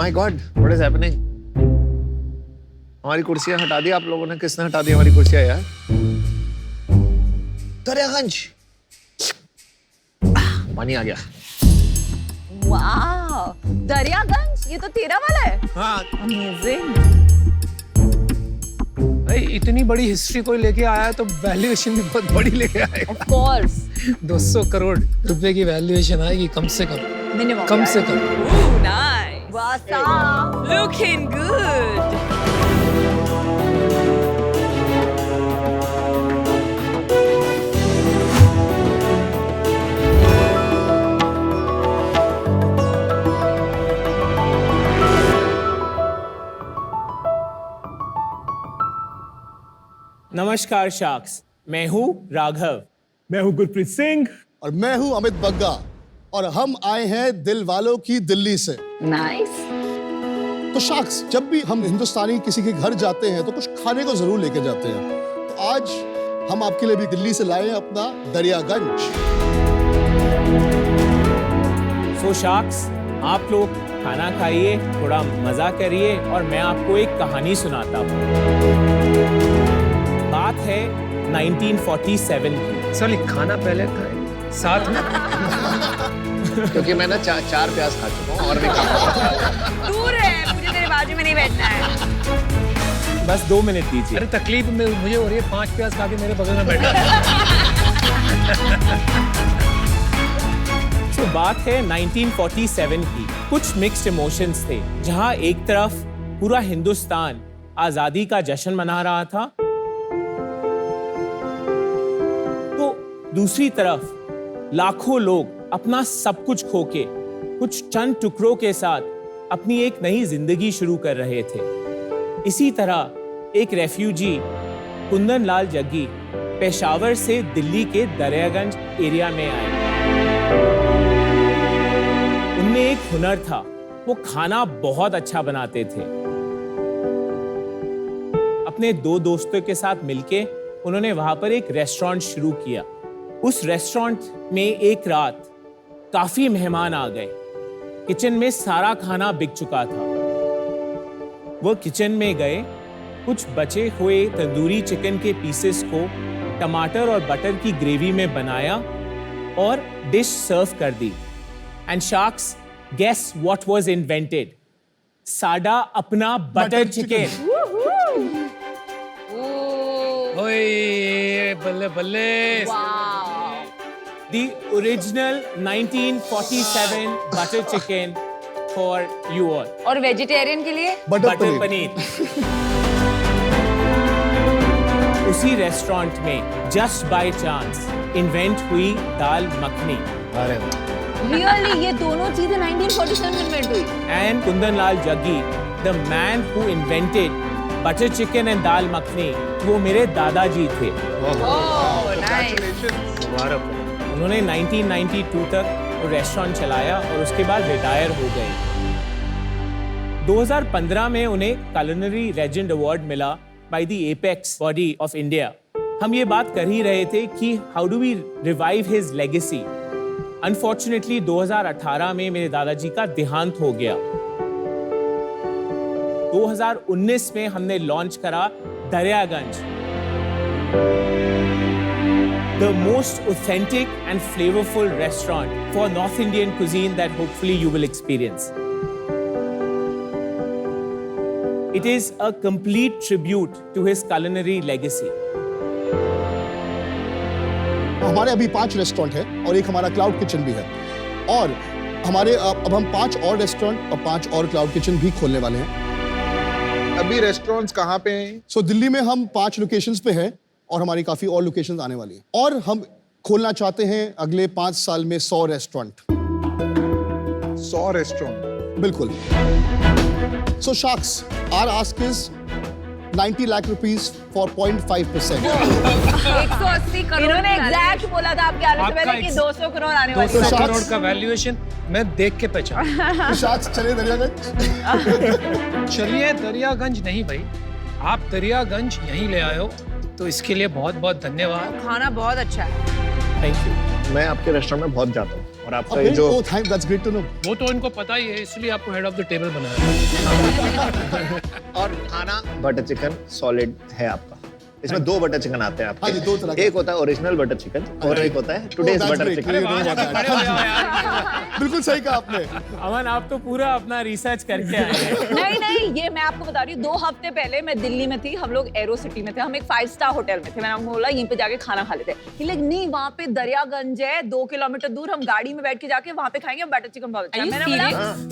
My God, what is happening? हमारी कुर्सियां हटा दी आप लोगों ने। किसने हटा दी हमारी कुर्सियां यार? दरियागंज। पानी आ गया। वाह, दरियागंज, ये तो तेरा वाला है। हाँ, अमेजिंग। भाई इतनी बड़ी हिस्ट्री कोई लेके आया तो वैल्यूएशन भी बहुत बड़ी लेके आएगा। Of course. 200 करोड़ रुपए की वैल्यूएशन आएगी कम से कम। मिनिमम। कम से कम। Nice. वाह साहब। Looking good. नमस्कार शार्क्स, मैं हूँ राघव। मैं हूं गुरप्रीत सिंह। और मैं हूं अमित बग्गा और हम आए हैं दिल वालों की दिल्ली से। नाइस। तो शार्क्स, जब भी हम हिंदुस्तानी किसी के घर जाते हैं तो कुछ खाने को जरूर लेके जाते हैं। तो आज हम आपके लिए भी दिल्ली से लाए हैं अपना दरियागंज। सो शार्क्स, आप लोग खाना खाइए, थोड़ा मजा करिए और मैं आपको एक कहानी सुनाता हूँ। बात है 1947 की। साली खाना पहले खाए साथ में। क्योंकि मैं ना चार प्याज खा चुका हूँ और भी खाऊंगा। दूर है, मुझे तेरे बाजू में नहीं बैठना है। बस 2 मिनट दीजिए। अरे तकलीफ में मुझे हो रही है, 5 प्याज खा के मेरे बगल में बैठा। तो बात है 1947 की। कुछ मिक्स्ड इमोशंस थे, जहां एक तरफ पूरा हिंदुस्तान आजादी का जश्न मना रहा था, तो दूसरी तरफ लाखों लोग अपना सब कुछ खोके कुछ चंद टुकड़ों के साथ अपनी एक नई जिंदगी शुरू कर रहे थे। इसी तरह एक रेफ्यूजी कुंदन लाल जग्गी पेशावर से दिल्ली के दरियागंज एरिया में आए। उनमें एक हुनर था, वो खाना बहुत अच्छा बनाते थे। अपने 2 दोस्तों के साथ मिलके उन्होंने वहां पर एक रेस्टोरेंट शुरू किया। उस रेस्टोरेंट में एक रात काफी मेहमान आ गए। किचन में सारा खाना बिक चुका था। वो किचन में गए, कुछ बचे हुए तंदूरी चिकन के पीसेस को टमाटर और बटर की ग्रेवी में बनाया और डिश सर्व कर दी। And sharks, guess what was invented? साडा अपना बटर चिकन। ओए बल्ले बल्ले। The original 1947 butter chicken for you all. और वेजिटेरियन के लिए? Butter butter paneer. पनीर। उसी रेस्टोरेंट में जस्ट बाय चांस इन्वेंट हुई दाल मखनी। अरे रियली, ये दोनों चीजें 1947 में इन्वेंट हुई। And Kundan Lal Jaggi, the man who invented butter chicken and दाल मखनी, वो मेरे दादाजी थे। उन्होंने 1992 तक वो रेस्टोरेंट चलाया और उसके बाद रिटायर हो गए। 2015 में उन्हें culinary legend award मिला by the apex body of India। हम ये बात कर ही रहे थे कि how do we revive his legacy? Unfortunately 2018 में मेरे दादाजी का देहांत हो गया। 2019 में हमने लॉन्च करा Daryaganj, the most authentic and flavorful restaurant for North Indian cuisine that hopefully you will experience. It is a complete tribute to his culinary legacy. हमारे अभी 5 रेस्टोरेंट है और एक हमारा क्लाउड किचन भी है। और हमारे अब हम 5 और रेस्टोरेंट और 5 और क्लाउड किचन भी खोलने वाले हैं। अभी रेस्टोरेंट्स कहाँ पे हैं? सो दिल्ली में हम 5 लोकेशंस पे हैं और हमारी काफी और लोकेशंस आने वाली हैं। और हम खोलना चाहते हैं अगले 5 साल में 100 रेस्टोरेंट। 100 रेस्टोरेंट। बिल्कुल। So sharks, our ask is 90 lakh rupees for 0.5%। 180 crore. इन्होंने एग्जैक्ट बोला था आपके आने से आपका पहले कि 200 करोड़ आने वाले 200 हैं। करोड़ का वैल्यूएशन मैं देख के पहचान। शार्क्स, चले दरियागंज। चलिए दरियागंज नहीं भाई, आप दरियागंज यहीं ले आए हो तो इसके लिए बहुत बहुत धन्यवाद। खाना बहुत अच्छा है। Thank you. मैं आपके रेस्टोरेंट में बहुत जाता हूँ और आपका ये जो Oh, thank, that's great to know. वो तो इनको पता ही है, इसलिए आपको हेड ऑफ द टेबल बनाया। और खाना बटर चिकन सॉलिड है आपका। इसमें 2 बटर चिकन आते हैं हाँ जी, 2 तरह आपके। के। एक होता है ओरिजिनल बटर चिकन और एक होता है Oh, today's that's butter great. Chicken. You know about that. हाँ जी, बिल्कुल सही कहा आपने। अमन, आप तो पूरा अपना रिसर्च करके आए हैं। नहीं नहीं, ये मैं आपको बता रही हूँ, 2 हफ्ते पहले मैं दिल्ली में थी, हम लोग एरो सिटी में थे, हम एक 5 स्टार होटल में थे। मैंने आपको बोला यहीं पे जाके खाना खा लेते हैं, लेकिन नहीं, वहाँ पे दरियागंज है 2 किलोमीटर दूर, हम गाड़ी में बैठ के जाके वहाँ पे खाएंगे, बटर चिकन बहुत अच्छा है।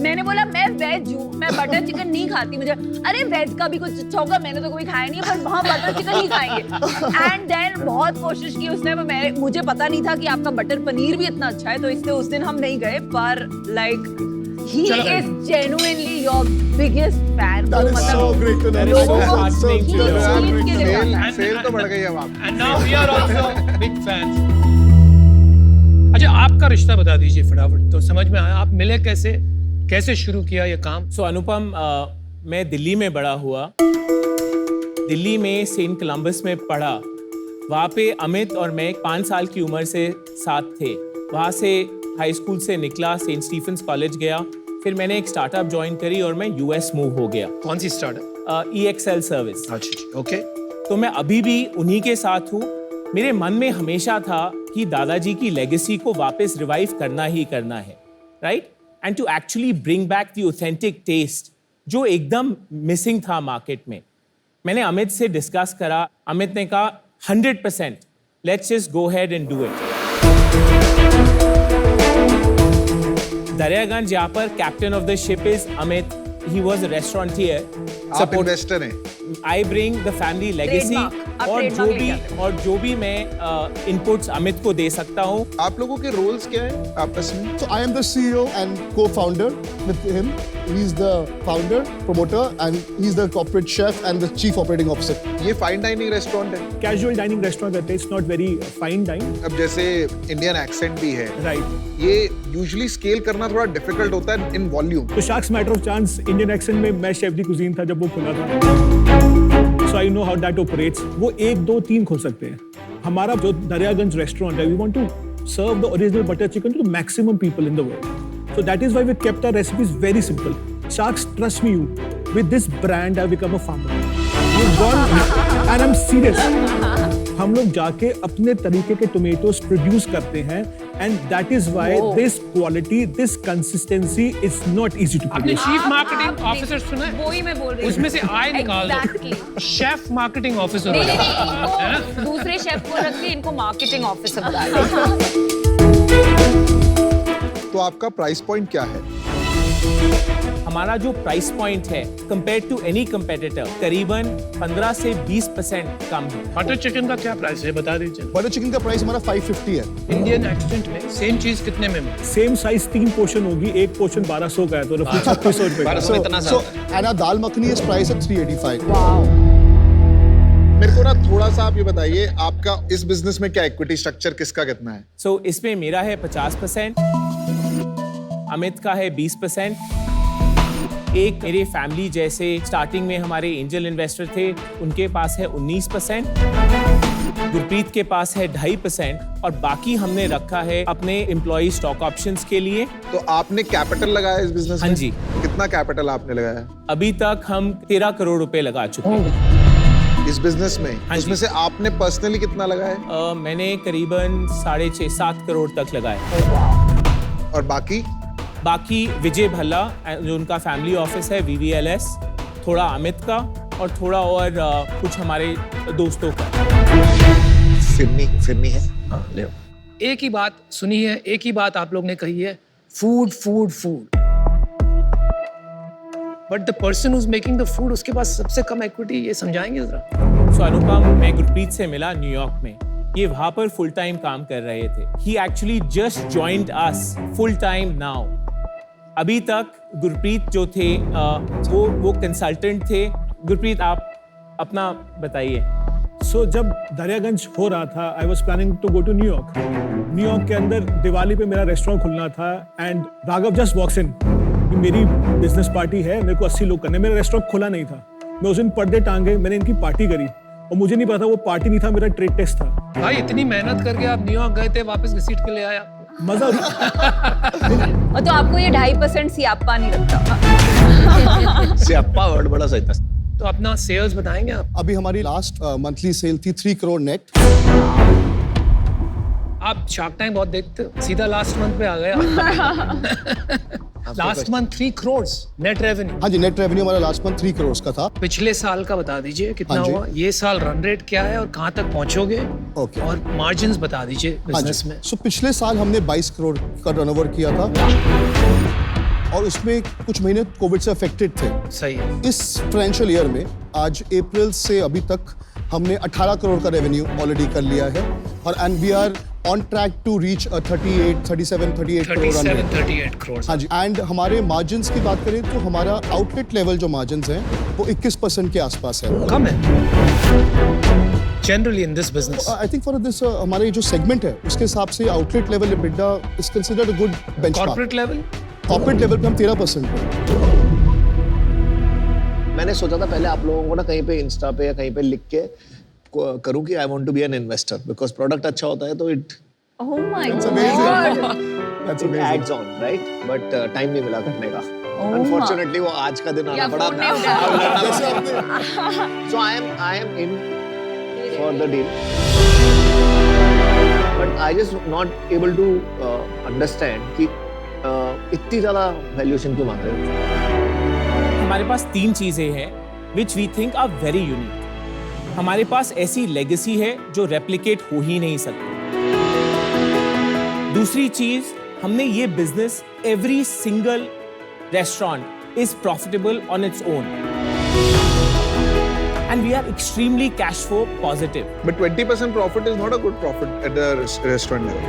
मैंने बोला मैं वेज हूँ, मैं बटर चिकन नहीं खाती, मुझे अरे वेज का भी कुछ अच्छा होगा, मैंने तो कभी खाया नहीं है, पर वहाँ बटर चिकन ही खाएंगे। एंड देन बहुत कोशिश की उसने, मुझे पता नहीं था कि आपका बटर पनीर भी इतना अच्छा है, तो इसलिए उस दिन हम नहीं गए, पर like he is genuinely your biggest fan. That is so great to know. That is so So heartening to great. know. जीत के लिए आता है। सेल तो बढ़ गई अब आप। And now we are also big fans. अच्छा, आपका रिश्ता बता दीजिए फटाफट, तो समझ में आया, आप मिले कैसे, कैसे शुरू किया ये काम? सो अनुपम, मैं दिल्ली में बड़ा हुआ, दिल्ली में सेंट कोलंबस में पढ़ा। वहाँ पे अमित और मैं 5 साल की उम्र से साथ थे। वहाँ से हाई स्कूल से निकला, सेंट स्टीफेंस कॉलेज गया, फिर मैंने एक स्टार्टअप ज्वाइन करी और मैं यूएस मूव हो गया। कौन सी स्टार्टअप? EXL service. अच्छा, ओके। तो मैं अभी भी उन्हीं के साथ हूँ। मेरे मन में हमेशा था कि दादाजी की लेगेसी को वापस रिवाइव करना ही करना है, right? And to actually bring back the authentic taste जो एकदम मिसिंग था मार्केट में। मैंने अमित से डिस्कस करा, अमित ने कहा 100%, let's just go ahead and do it. Daryaganj, यहाँ पर captain of the ship is Amit, he was a restaurateur. आप इन्वेस्टर हैं। I bring the family legacy, Trademark, आप और trademark जो भी मैं इनपुट्स अमित को दे सकता हूँ। आप लोगों के रोल्स क्या है आपस में? So I am the CEO and co-founder with him. He's the founder, promoter, and he's the corporate chef and the chief operating officer. ये फाइन डाइनिंग रेस्टोरेंट है। Casual dining restaurant कहते हैं, it's not very fine dine. अब जैसे Indian accent भी है, Right. ये usually scale करना थोड़ा डिफिकल्ट होता है इन वॉल्यूम। तो Shark's Matter of Chance Indian accent में मैं शेफ दी कुजीन था जब वो खुला था। So I know how that operates. वो 1, 2, 3 खोल सकते हैं। हमारा जो दरियागंज रेस्टोरेंट है, we want to serve the original butter chicken to the maximum people in the world. So that is why we kept our recipes very simple. Sharks, trust me, with this brand I've become a farmer. We've gone, and I'm serious. हम लोग जाके अपने तरीके के tomatoes produce करते हैं, and that is why this quality, this consistency is not easy to आपने produce. Chief marketing officer सुना है? वही मैं बोल रही हूँ। उसमें से आय निकाल दो। Exactly. शेफ मार्केटिंग ऑफिसर नहीं हो नहीं जाओ। नहीं, इनको दूसरे शेफ को रख के इनको मार्केटिंग ऑफिसर बता दो। तो आपका प्राइस पॉइंट क्या है? हमारा जो प्राइस पॉइंट है कंपेयर टू एनी कंपेटिटर करीबन 15 से 20% कम है। बटर चिकन का क्या प्राइस है, बता दीजिए। बटर चिकन का प्राइस हमारा 550 है। इंडियन एक्सेंट में सेम चीज कितने में मिले? सेम साइज 3 पोर्शन होगी, एक पोर्शन 1200 का है, तो रफली 3600 रुपए का। So, इतना So, सा and our dal makhani is priced at 385. मेरे को ना थोड़ा सा आप ये बताइए, आपका इस बिजनेस में क्या इक्विटी स्ट्रक्चर किसका कितना है? सो इसमें मेरा है 50%, अमित का है 20%, एक मेरे फैमिली जैसे स्टार्टिंग में हमारे एंजल इन्वेस्टर थे, उनके पास है 19%, गुरप्रीत के पास है 2.5%, और बाकी हमने रखा है अपने एम्प्लॉय स्टॉक ऑप्शंस के लिए। तो आपने कैपिटल लगाया इस बिजनेस में? हाँ जी। कितना कैपिटल आपने लगाया अभी तक हम 13 करोड़ रुपए लगा चुके हैं इस बिजनेस में? हाँ उसमें जी। से आपने पर्सनली कितना लगाया? मैंने करीबन 6.5-7 करोड़ तक लगाए। और बाकी? बाकी विजय भल्ला जो उनका फैमिली ऑफिस है VVLS, थोड़ा अमित का और थोड़ा और कुछ हमारे दोस्तों का। फिरनी है। हाँ, ले आओ। एक ही बात सुनी है, एक ही बात आप लोग ने कही है, food food food. But the person who is making the food, उसके पास सबसे कम इक्विटी, ये समझाएंगे जरा। सो अनुपम, मैं गुरप्रीत से मिला न्यूयॉर्क में, ये वहां पर फुल टाइम काम कर रहे थे। He actually just joined us full time now. अभी तक गुरप्रीत जो थे वो कंसल्टेंट थे। गुरप्रीत, आप अपना बताइए। सो जब दरियागंज हो रहा था, I was planning to go to New York. New York के अंदर दिवाली पे मेरा रेस्टोरेंट खुलना था, and Raghav just walks in, मेरी बिजनेस पार्टी है, मेरे को 80 लोग करने। मेरा रेस्टोरेंट खुला नहीं था, मैं उस दिन पर्दे टांगे, मैंने इनकी पार्टी करी, और मुझे नहीं पता वो पार्टी नहीं था, मेरा ट्रेड टेस्ट था। भाई इतनी मेहनत करके आप न्यूयॉर्क गए थे, वापस घसीट के ले आया। मजा और तो आपको ये 2.5% सियाप्पा नहीं लगता? सियाप्पा वर्ड बड़ा सही था। तो अपना सेल्स बताएंगे आप? अभी हमारी लास्ट मंथली सेल थी 3 करोड़ नेट। आप शार्क टैंक बहुत देखते हो, सीधा लास्ट मंथ पे आ गए। Last month 3 crore net revenue. हाँ जी, नेट रेवेन्यू हमारा लास्ट मंथ 3 करोड़ का था। पिछले साल का बता दीजिए कितना हाँ जी। हुआ, ये साल रन रेट क्या है और कहाँ तक पहुंचोगे, ओके। और मार्जिन्स बता दीजिए हाँ बिजनेस जी। में। सो पिछले साल हमने 22 करोड़ का टर्नओवर किया था और उसमें कुछ महीने कोविड से अफेक्टेड थे। सही है। इस फाइनेंशियल ईयर में आज अप्रैल से अभी तक हमने 18 करोड़ का रेवेन्यू ऑलरेडी कर लिया है और and we are on track to reach 37-38 crore run rate। 38 crore. हाँ जी, एंड हमारे मार्जिन्स की बात करें तो हमारा आउटलेट लेवल जो मार्जिन्स हैं वो 21% के आसपास है। कम है generally in this business. I think for this हमारे जो सेगमेंट है उसके हिसाब से outlet level EBITDA is considered a good benchmark. Corporate level? Corporate level पे हम 13% पे। मैंने सोचा था पहले आप लोगों को ना कहीं पे इंस्टा पे या कहीं पे लिख के करूं कि I want to be an investor, because product अच्छा होता है तो it Oh my That's God. amazing. That's amazing. Adds on, right? But time नहीं मिला करने का। Oh अनफॉर्चुनेटली वो आज का दिन आना या पड़ा फोन नहीं उठाया। जैसे आपने so I am in for the deal, but I just not able to understand कि इतनी ज्यादा वैल्यूएशन क्यों मांग रहे हो? हमारे पास 3 चीजें हैं which we think are very unique. हमारे पास ऐसी लेगेसी है जो रेप्लिकेट हो ही नहीं सकती। दूसरी चीज, हमने ये business every single restaurant is profitable on its own and we are extremely cash flow positive. But 20% profit is not a good profit at the restaurant level.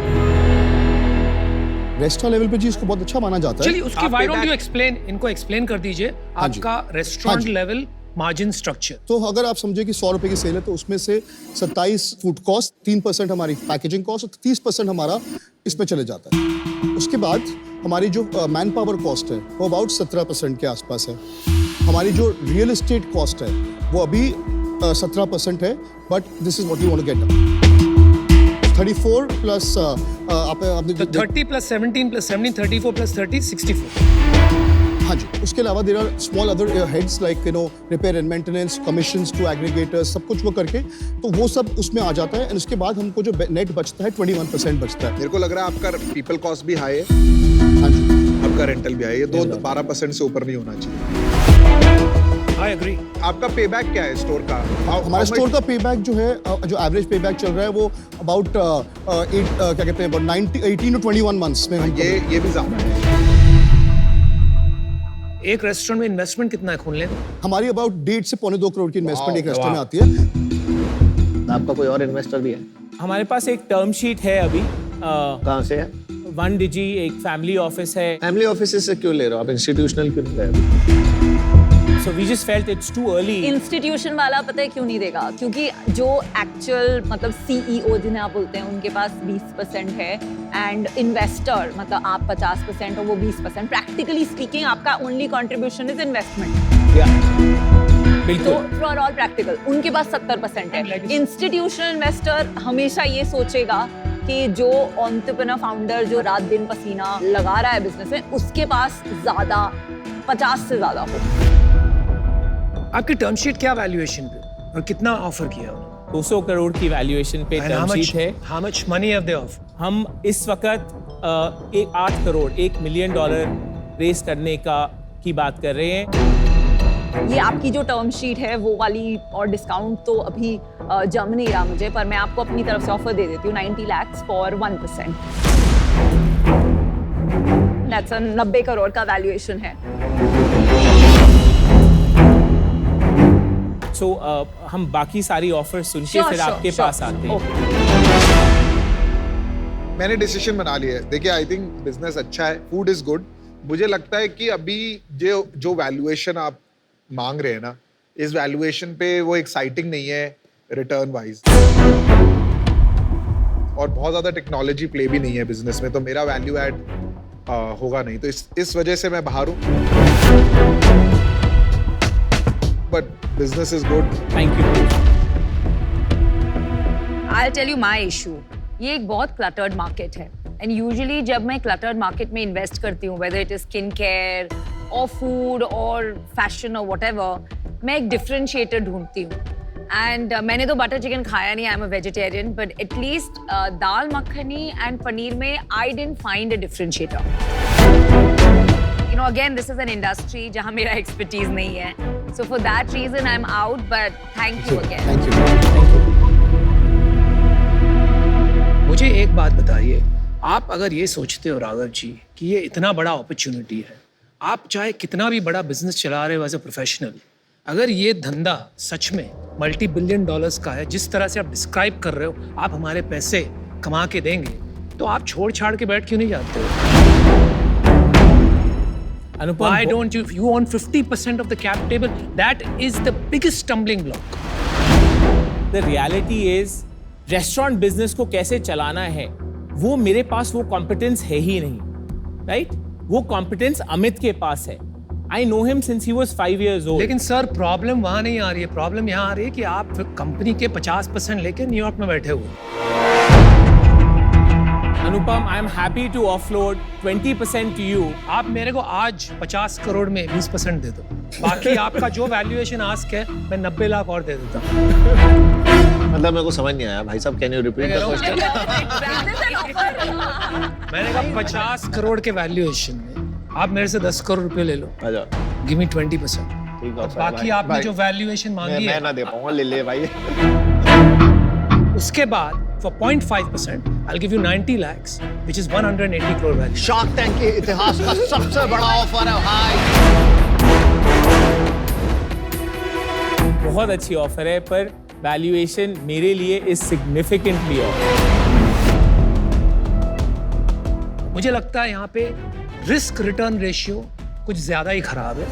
Restaurant level पे जी इसको बहुत अच्छा माना जाता है। चलिए उसकी व्हाई डोंट यू एक्सप्लेन, इनको एक्सप्लेन कर दीजिए हाँ जी। आपका हाँ रेस्टोरेंट जी। Level margin structure. तो अगर आप समझे कि 100 रुपए की सेल है तो उसमें से 27 फूड कॉस्ट, 3% हमारी पैकेजिंग कॉस्ट और 30% हमारा इसमें चले जाता है। उसके बाद हमारी जो मैन पावर कॉस्ट है वो अबाउट 17% के आसपास है। हमारी जो रियल एस्टेट कॉस्ट है वो अभी 17% है, but this is what you want to get 34 plus आपने तो 30 प्लस 17 प्लस 17 34 प्लस 30 64। हाँ जी, उसके अलावा there are small other heads like repair and maintenance, commissions to aggregators, सब कुछ वो करके तो वो सब उसमें आ जाता है। एंड उसके बाद हमको जो नेट बचता है 21% बचता है। मेरे को लग रहा है आपका पीपल कॉस्ट भी हाई है, हाँ जी, आपका रेंटल भी हाई है, ये 12% से ऊपर नहीं होना चाहिए। I agree. आपका पेबैक क्या है स्टोर का? हमारे स्टोर का पेबैक जो है जो एवरेज पेबैक चल रहा है वो अबाउट क्या कहते हैं 18 to 21 मंथ्स में हमको ये भी ज्यादा है। एक रेस्टोरेंट में इन्वेस्टमेंट कितना है खोलने में? हमारी अबाउट 1.5 से पौने 2 करोड़ की इन्वेस्टमेंट एक Wow, रेस्टोरेंट में wow. आती है। आपका कोई और इन्वेस्टर भी है? हमारे पास एक टर्म शीट है अभी, कहाँ से है? 1 डिजी, एक फैमिली ऑफिस है। फैमिली ऑफिस से क्यों ले रहे हो आप? इंस्टीट्यूशनल क्यों नहीं ले रहे हो? So we just felt it's too early. Institution वाला पता है क्यों नहीं देगा? क्योंकि जो एक्चुअल मतलब सीईओ जिन्हें आप बोलते हैं उनके पास 20% है एंड इन्वेस्टर मतलब आप 50% और वो 20%। प्रैक्टिकली स्पीकिंग आपका ओनली कंट्रीब्यूशन इज इन्वेस्टमेंट। तो बिल्कुल। फॉर ऑल प्रैक्टिकल उनके पास 70% है। इंस्टीट्यूशनल इन्वेस्टर हमेशा ये सोचेगा कि जो एंटरप्रेन्योर फाउंडर जो रात दिन पसीना लगा रहा है बिजनेस में उसके पास ज्यादा 50 से ज्यादा हो। आपकी टर्म शीट क्या वैल्यूएशन पे और कितना ऑफर किया उन्होंने? 200 करोड़ की वैल्यूएशन पे टर्म शीट है। How much money have they offered? हम इस वक्त 8 करोड़ $1 मिलियन रेस करने की बात कर रहे हैं। ये आपकी जो टर्म शीट है वो वाली और डिस्काउंट तो अभी जम नहीं रहा मुझे, पर मैं आपको अपनी तरफ से ऑफर दे देती हूँ 90 lakhs फॉर 1%। दैट्स 90 करोड़ का वैल्यूएशन है। सो हम बाकी सारी ऑफर सुन के फिर आपके पास आते हैं। मैंने डिसीजन बना लिया है। देखिए, आई थिंक बिजनेस अच्छा है, फूड इज गुड। मुझे लगता है कि अभी जो वैल्यूएशन आप मांग रहे हैं ना, इस वैल्यूएशन पे वो एक्साइटिंग नहीं है रिटर्न वाइज, और बहुत ज्यादा टेक्नोलॉजी प्ले भी नहीं है बिजनेस में, तो मेरा वैल्यू ऐड होगा नहीं, तो इस वजह से मैं बाहर हूँ। But business is good. Thank you. I'll tell you my issue. ये एक बहुत क्लटर्ड मार्केट है एंड यूजुअली जब मैं क्लटर्ड मार्केट में इन्वेस्ट करती हूँ whether it is skin care और फूड और फैशन और व्हाटएवर, मैं एक डिफरेंशिएटर ढूंढती हूँ एंड मैंने तो बटर चिकन खाया नहीं, I am a vegetarian, but at least dal makhani and paneer में I didn't find a differentiator. You know, again, this is an industry जहाँ मेरा expertise नहीं है. So for that reason, I'm out. But thank you again. Thank you. मुझे एक बात बताइए, आप अगर ये सोचते हो राघव जी कि ये इतना बड़ा अपॉर्चुनिटी है, आप चाहे कितना भी बड़ा बिजनेस चला रहे हो एज अ प्रोफेशनल, अगर ये धंधा सच में multi-billion dollars का है, जिस तरह से आप डिस्क्राइब कर रहे हो, आप हमारे पैसे कमा के देंगे, तो आप छोड़ छाड़ के बैठ क्यों नहीं जाते हो? अनुपम, Why don't you own 50% of the cap table? That is the biggest stumbling block. the reality is restaurant business को कैसे चलाना है वो मेरे पास वो कॉम्पिटेंस है ही नहीं, राइट? वो कॉम्पिटेंस अमित के पास है. I know him since he was 5 years old. लेकिन सर प्रॉब्लम वहां नहीं आ रही है, प्रॉब्लम यहाँ आ रही है कि आप कंपनी के 50% लेके न्यूयॉर्क में बैठे हुए. Anupam, I am happy to offload 20% to you. आप मेरे को आज 50 करोड़ में 20% दे दो, बाकी आपका जो वैल्यूएशन आस्क है मैं 90 लाख और दे देता हूँ. मतलब मेरे को समझ नहीं आया भाई साहब, can you repeat the question? मैंने कहा 50 करोड़ के वैल्यूएशन में आप मेरे से 10 करोड़ रुपए ले लो, अच्छा गिव मी 20%. ठीक है, बाकी आपने जो वैल्यूएशन मांगी मैं है ना दे पाऊंगा, ले ले भाई. उसके बाद for 0.5% I'll give you 90 lakhs which is 180 crore value. Shark tank के इतिहास का सबसे बड़ा ऑफर है भाई. बहुत अच्छी ऑफर है पर वैल्यूएशन मेरे लिए इज सिग्निफिकेंटली ऑफ. मुझे लगता है यहाँ पे रिस्क रिटर्न रेशियो कुछ ज्यादा ही खराब है.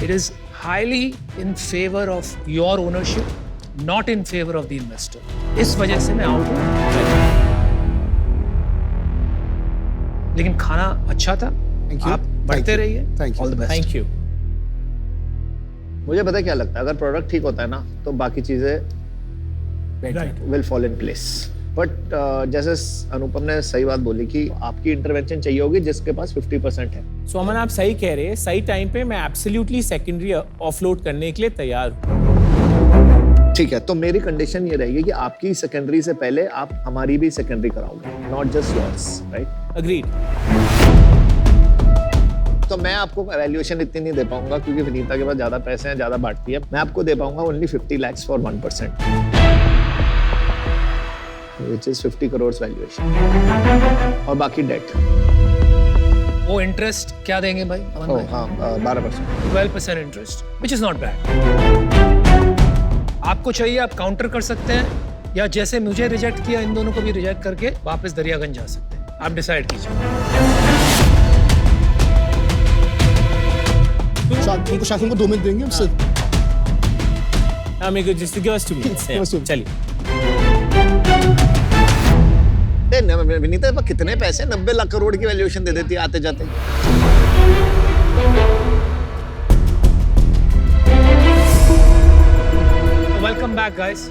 It is highly in favor of your ownership, not in favor of the investor. इस वजह से मैं आउट हूँ. लेकिन खाना अच्छा था. Thank you. आप बढ़ते Thank you. रहिए. Thank you. All the best. Thank you. मुझे पता है क्या लगता है, अगर प्रोडक्ट ठीक होता है ना तो बाकी चीजें Right. Will fall in place. But जैसे अनुपम ने सही बात बोली कि आपकी इंटरवेंशन चाहिए होगी जिसके पास 50% है. सो अमन, आप सही कह रहे हैं. सही टाइम पे मैं एब्सोल्युटली सेकेंडरी ऑफलोड करने के लिए तैयार हूँ. ठीक है, तो मेरी कंडीशन ये रहेगी कि आपकी सेकेंडरी से पहले आप हमारी भी सेकेंडरी कराओगे, not just yours, right? Agreed. तो मैं आपको वैल्यूएशन इतनी नहीं दे पाऊंगा क्योंकि विनीता के पास ज्यादा पैसे हैं, ज्यादा बांटती है. मैं आपको दे पाऊंगा only 50 lakhs for 1%, which is 50 crores valuation, और बाकी डेट. वो इंटरेस्ट क्या देंगे भाई? अमन भाई? हाँ 12%. 12% interest, which is not bad. आपको चाहिए आप काउंटर कर सकते हैं, या जैसे मुझे रिजेक्ट किया इन दोनों को भी रिजेक्ट करके वापस दरियागंज जा सकते हैं. आप डिसाइड कीजिए. उनको शासन को 2 मिनट देंगे उससे. हाँ, मेरे को just give us 2 minutes. Give us 2 minutes. चलिए. विनीता पर कितने पैसे? 90 लाख करोड़ की वैल्यूएशन दे देती है आते जाते. Welcome back guys.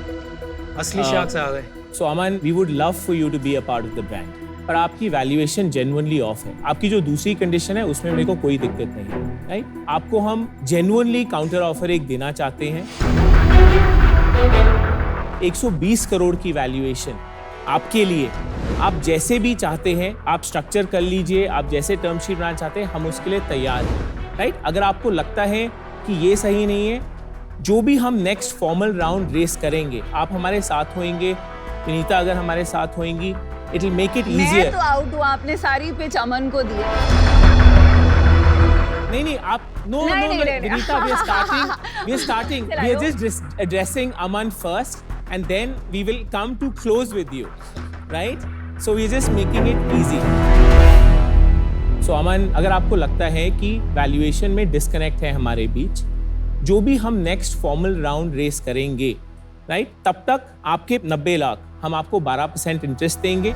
असली शार्क्स आ गए. So Aman, we would love for you to be a part of the brand. पर आपकी वैल्यूएशन जेन्युइनली ऑफ है. आपकी जो दूसरी कंडीशन है उसमें मेरे को कोई दिक्कत नहीं है, राइट? आपको हम जेन्युइनली काउंटर ऑफर एक देना चाहते हैं. 120 करोड़ की वैल्यूएशन आपके लिए. आप जैसे भी चाहते हैं आप स्ट्रक्चर कर लीजिए, आप जैसे टर्म शीट बनाना चाहते हैं हम उसके लिए तैयार हैं, राइट? अगर आपको लगता है कि ये सही नहीं है, जो भी हम नेक्स्ट फॉर्मल राउंड रेस करेंगे आप हमारे साथ होंगे, विनीता अगर हमारे साथ होंगी, इट विल मेक इट मैं इजियर. तो आउट हूँ, आपने सारी पिच अमन को दी. नहीं आप नो नहीं, विनीता, we are starting चला we are low. just addressing Aman first and then we will come to close with you, right? So we are just making it easy. So अमन, अगर आपको लगता है कि वैल्यूएशन में डिस्कनेक्ट है हमारे बीच, जो भी हम नेक्स्ट फॉर्मल राउंड रेस करेंगे, राइट, तब तक आपके 90 लाख हम आपको 12% इंटरेस्ट देंगे,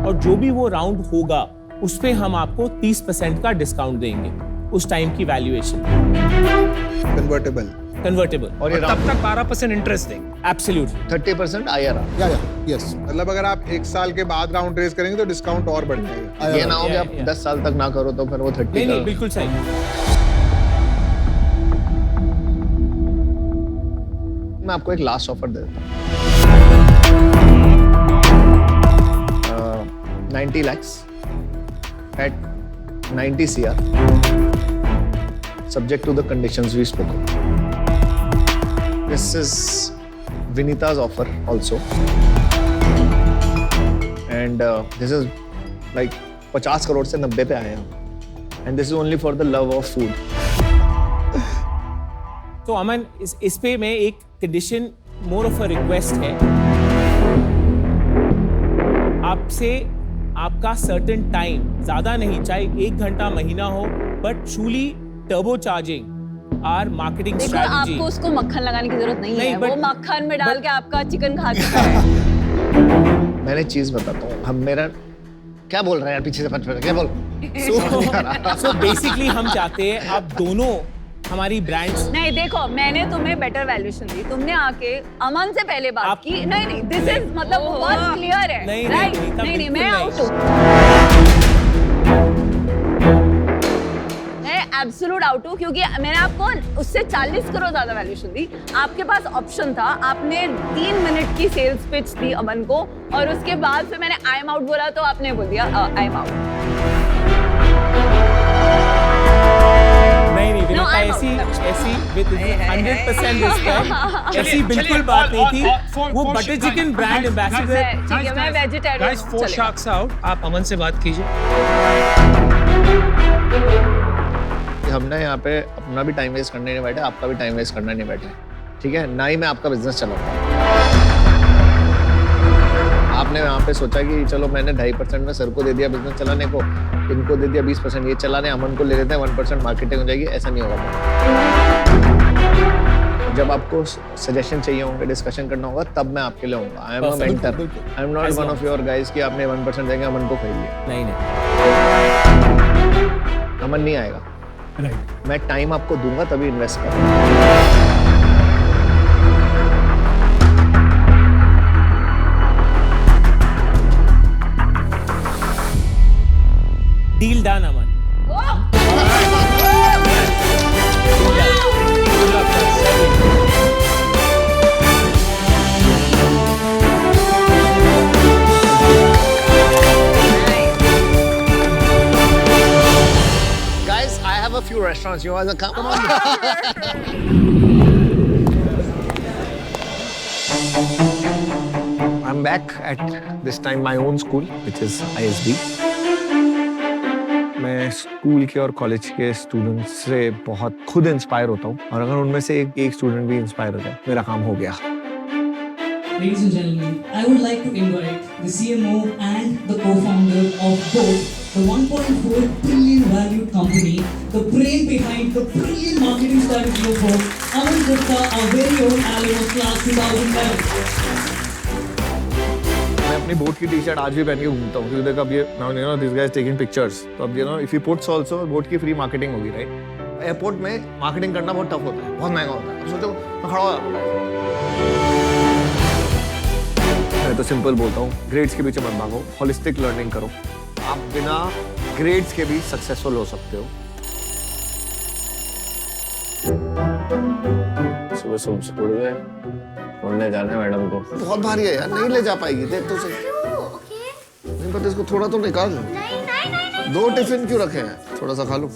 और जो भी वो राउंड होगा उस पे हम आपको 30% का डिस्काउंट देंगे उस टाइम की वैल्यूएशन. कन्वर्टेबल. convertible. और ये तब तक 12% इंटरेस्ट देंगे. Absolutely. 30% IRR. या यस मतलब अगर आप 1 साल के बाद राउंड रेज करेंगे तो डिस्काउंट और बढ़ जाएगा। ये ना हो कि आप Yeah. 10 साल तक ना करो तो फिर वो 30 नहीं नहीं का बिल्कुल सही. मैं आपको एक लास्ट ऑफर दे देता हूँ 90 lakhs at 90 CR subject to the conditions we spoke of. This is Vinita's offer also and this is like 50 crore से 90 पे आए हम and this is only for the love of food. तो अमन इस पे मैं एक condition more of a request है आपसे. आपका सर्टेन टाइम ज्यादा नहीं, चाहे 1 घंटा महीना हो, but truly turbo charging our marketing देखो स्ट्रेटजी. आपको उसको मक्खन लगाने की जरूरत नहीं नहीं, है, but- वो मक्खन में डाल के आपका चिकन खा चुका है. मैंने चीज बताता हूँ हम मेरा क्या बोल रहे हैं यार पीछे से पच क्या बोल सो बेसिकली हम चाहते हैं आप दोनों हमारी ब्रांड्स. नहीं देखो मैंने तुम्हें बेटर वैल्यूएशन दी, तुमने आके अमन से पहले बात आप- की. नहीं दिस इज मतलब बहुत क्लियर है. नहीं, राइट नहीं, तब नहीं मैं बिल्कुल आउट हूँ. मैं एब्सोल्यूट आउट हूँ क्योंकि मैंने आपको उससे 40 करोड़ ज्यादा वैल्यूएशन दी. आपके पास ऑप्शन था, आपने 3 मिनट की सेल्स पिच दी अमन को और उसके बाद फिर मैंने आई एम आउट बोला तो आपने बोल दिया आई एम आउट. नहीं विनीता I'm out. ऐसी विद 100% रिस्पेक्ट ऐसी बिल्कुल बात नहीं थी. वो बटर चिकन ब्रांड एम्बेसडर. ठीक है मैं वेजिटेरियन Guys, 4 sharks out. आप अमन से बात कीजिए. हमने यहाँ पे अपना भी टाइम वेस्ट करने नहीं बैठे आपका भी टाइम वेस्ट करना नहीं बैठे ठीक है ना ही मैं आपका बिजनेस चलाऊंगा. आपने यहाँ पे सोचा कि चलो मैंने 2.5% में सर को दे दिया बिजनेस चलाने को, इनको दे दिया 20% ये चलाने, अमन को ले लेते हैं 1% मार्केटिंग हो जाएगी. ऐसा नहीं होगा. जब आपको सजेशन चाहिए होंगे डिस्कशन करना होगा तब मैं आपके लिए होऊंगा. आई am a mentor. I am not one of your guys कि आपने 1% देंगे अमन को खरीद लिया. नहीं अमन नहीं आएगा. राइट मैं टाइम आपको दूंगा तभी इन्वेस्ट करूंगा. Deal done Aman. Guys, I have a few restaurants. You guys are come on. I'm back at this time my own school, which is ISB. मैं स्कूल के और कॉलेज के स्टूडेंट्स से बहुत खुद इंस्पायर होता हूँ और अगर उनमें से एक स्टूडेंट भी इंस्पायर हो जाए मेरा काम हो गया. Ladies and gentlemen, I would like to invite the CMO and the co-founder of both the 1.4 billion valued company, the brain behind the brilliant marketing strategy of both, Aman Gupta, our very own alum of class 2011. मैं अपनी boat की T shirt आज भी पहन के घूमता हूँ क्योंकि देखो अब ये now you know this guys taking pictures तो अब you know if you puts also boat की फ्री मार्केटिंग होगी राइट. एयरपोर्ट में मार्केटिंग करना बहुत टफ होता है, बहुत महंगा होता है. अब सोचो मैं खड़ा हो जाता हूँ. मैं तो सिंपल बोलता हूँ ग्रेड्स के पीछे मत भागो, होलिस्टिक लर्निंग करो. आप बिना ग्रेड्स के भी सक्सेसफुल हो सकते हो. सुबह सुबह उठ गए छोड़ने जाना है मैडम को. बहुत भारी है यार, नहीं ले जा पाएगी. देख तो सही. नहीं पता इसको थोड़ा तो निकाल. नहीं. 2 टिफिन क्यों रखे हैं? थोड़ा सा खा लो.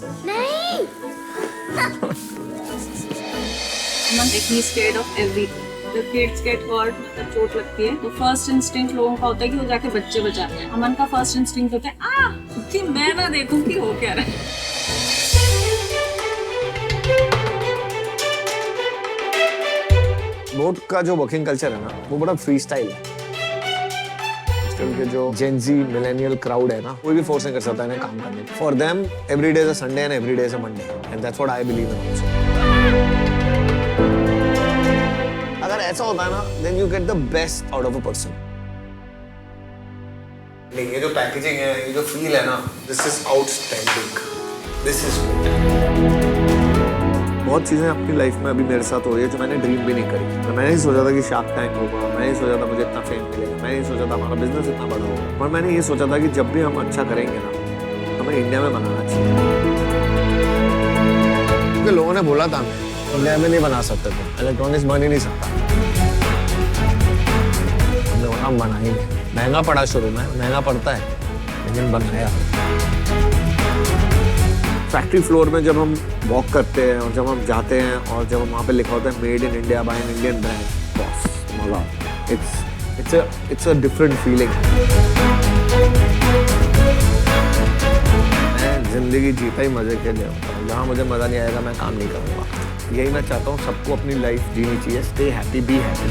He is scared of everything. The kids get hurt, मतलब चोट लगती है तो फर्स्ट इंस्टिंक्ट लोगों का होता है कि वो जाके बच्चे बचाते हैं. अमन का फर्स्ट इंस्टिंक्ट होता है कि मैं ना देखूं कि हो क्या रहा है. बोट का जो वर्किंग कल्चर है ना वो बड़ा फ्री स्टाइल है. आजकल के जो जेनजी मिलेनियल क्राउड है ना कोई भी फोर्स नहीं कर सकता इन्हें काम करने. For them every day is a Sunday and every day is a Monday and that's what I believe in also. अगर ऐसा होता है ना then you get the best out of a person. ये जो पैकेजिंग है ये जो फील है ना this is outstanding. This is बहुत चीजें अपनी लाइफ में अभी मेरे साथ हो रही है जो मैंने ड्रीम भी नहीं करी। मैंने नहीं सोचा था कि शार्क टैंक होगा, मैंने नहीं सोचा था मुझे इतना फेम मिलेगा, मैंने नहीं सोचा था हमारा बिजनेस इतना बड़ा होगा, पर मैंने ये सोचा था कि जब भी हम अच्छा करेंगे ना, हमें इंडिया में बनाना चाहिए। क्योंकि लोगों ने बोला था इंडिया में नहीं बना सकते थे, इलेक्ट्रॉनिक्स बन ही नहीं सकता। हमने बोला हम बनाएंगे। महंगा पड़ा शुरू में, महंगा पड़ता है, लेकिन बनाया। फैक्ट्री फ्लोर में जब हम वॉक करते हैं और जब हम जाते हैं और जब वहाँ पे लिखा होता है made in India by an Indian brand, boss मजा। It's a different feeling. मैं जिंदगी जीता ही मजे के लिए होता हूँ। जहाँ मुझे मजा नहीं आएगा मैं काम नहीं करूँगा। यही मैं चाहता हूँ, सबको अपनी लाइफ जीनी चाहिए। Stay happy, be happy.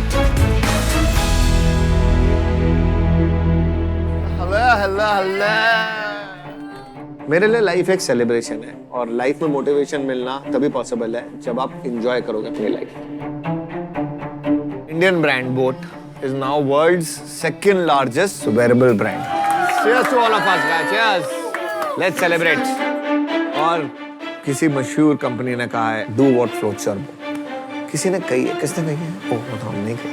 मेरे लिए लाइफ एक सेलिब्रेशन है और लाइफ में मोटिवेशन मिलना तभी पॉसिबल है जब आप एंजॉय करोगे अपनी life. Indian brand boat is now world's second largest wearable brand. Cheers to all of us guys. Cheers. Let's celebrate. और किसी मशहूर कंपनी ने कहा है do what floats your boat. किसी ने कही है, किसने कही है? ओह बताओ, नहीं कही।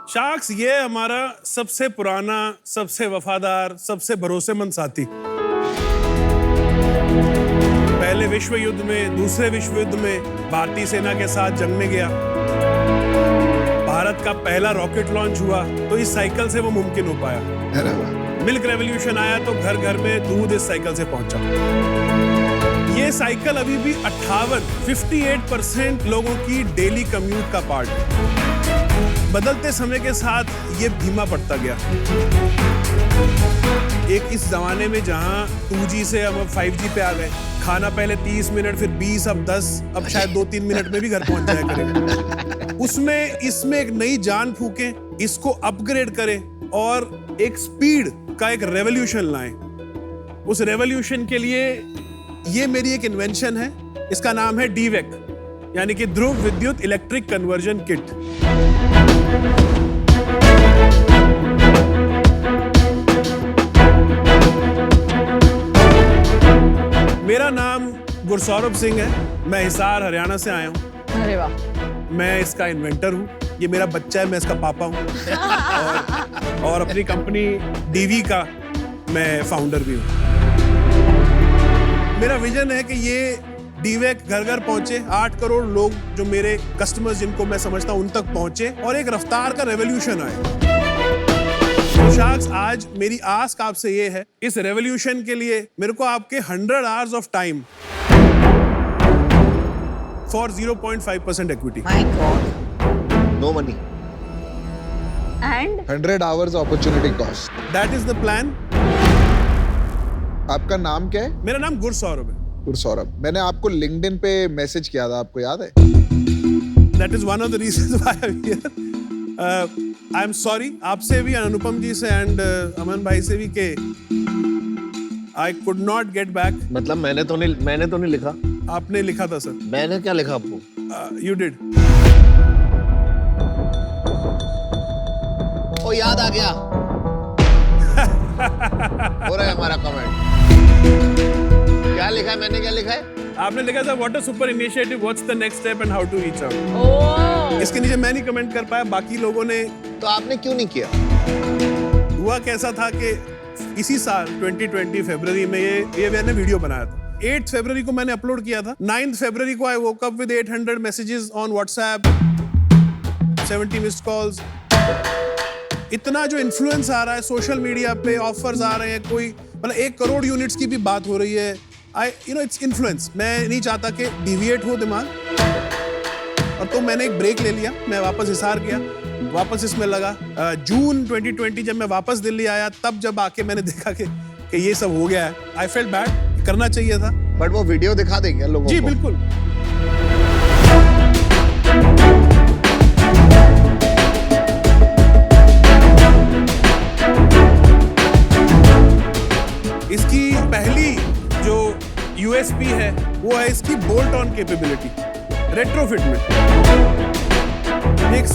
शार्क्स ये हमारा सबसे पुराना, सबसे वफादार, सबसे भरोसेमंद साथी। पहले विश्व युद्ध में, दूसरे विश्व युद्ध में भारतीय सेना के साथ जंग में गया। भारत का पहला रॉकेट लॉन्च हुआ तो इस साइकिल से वो मुमकिन हो पाया। मिल्क रेवोल्यूशन आया तो घर घर में दूध इस साइकिल से पहुंचा। ये साइकिल अभी भी 58% लोगों की डेली कम्यूट का पार्ट है। बदलते समय के साथ ये धीमा पड़ता गया। एक इस जमाने में जहां 2G से हम 5G पे आ गए, खाना पहले 30 मिनट, फिर 20, अब 10, अब शायद 2-3 मिनट में भी घर पहुंच जाया करेगा। उसमें इसमें एक नई जान फूकें, इसको अपग्रेड करें और एक स्पीड का एक रेवोल्यूशन लाएं। उस रेवोल्यूशन के लिए ये मेरी एक इन्वेंशन है, इसका नाम है DVEC, यानी कि ध्रुव विद्युत इलेक्ट्रिक कन्वर्जन किट। मेरा नाम गुरसौरभ सिंह है, मैं हिसार हरियाणा से आया हूँ। अरे वाह। मैं इसका इन्वेंटर हूँ, ये मेरा बच्चा है, मैं इसका पापा हूँ। और अपनी कंपनी DV का मैं फाउंडर भी हूँ। मेरा विजन है कि ये DVEC घर घर पहुंचे, 8 करोड़ लोग जो मेरे कस्टमर्स जिनको मैं समझता हूं उन तक पहुंचे और एक रफ्तार का रेवोल्यूशन आए। तो शार्क्स, आज मेरी आस्क आपसे ये है, इस रेवोल्यूशन के लिए मेरे को आपके 100 hours of time for 0.5% equity. My God. No money and 100 hours opportunity cost. That is the plan. आपका नाम क्या है? मेरा नाम गुरसौरभ है। गुरसौरभ। मैंने आपको लिंक्डइन पे मैसेज किया था, आपको याद है? That is one of the reasons why I'm here. I am sorry आपसे भी, अनुपम जी से एंड अमन भाई से भी के I could not get back. मतलब मैंने तो नहीं लिखा। आपने लिखा था सर। मैंने क्या लिखा आपको? You did. ओ याद आ गया। हो रहा है हमारा कमेंट। क्या लिखा है? मैंने क्या लिखा है? आपने लिखा था what a super initiative, what's the next step and how to reach out. Oh. इसके नीचे मैं नहीं कमेंट कर पाया, बाकी लोगों ने। तो आपने क्यों नहीं किया? हुआ कैसा था कि इसी साल 2020 फरवरी में ये मैंने वीडियो बनाया था। 8 फरवरी को मैंने अपलोड किया था। 9 फरवरी को I woke up with 800 messages on WhatsApp, 70 missed calls. इतना जो इन्फ्लुएंस आ रहा है सोशल मीडिया पे, ऑफर्स आ रहे हैं, कोई मतलब 1 करोड़ यूनिट्स की भी बात हो रही है। Its influence. मैं नहीं चाहता कि डिविएट हो दिमाग, और तो मैंने एक ब्रेक ले लिया। मैं वापस हिसार गया, वापस इसमें लगा। जून 2020 जब मैं वापस दिल्ली आया, तब जब आके मैंने देखा कि ये सब हो गया है, आई फेल्ट बैड, करना चाहिए था। बट वो वीडियो दिखा देंगे लोगों को। जी बिल्कुल।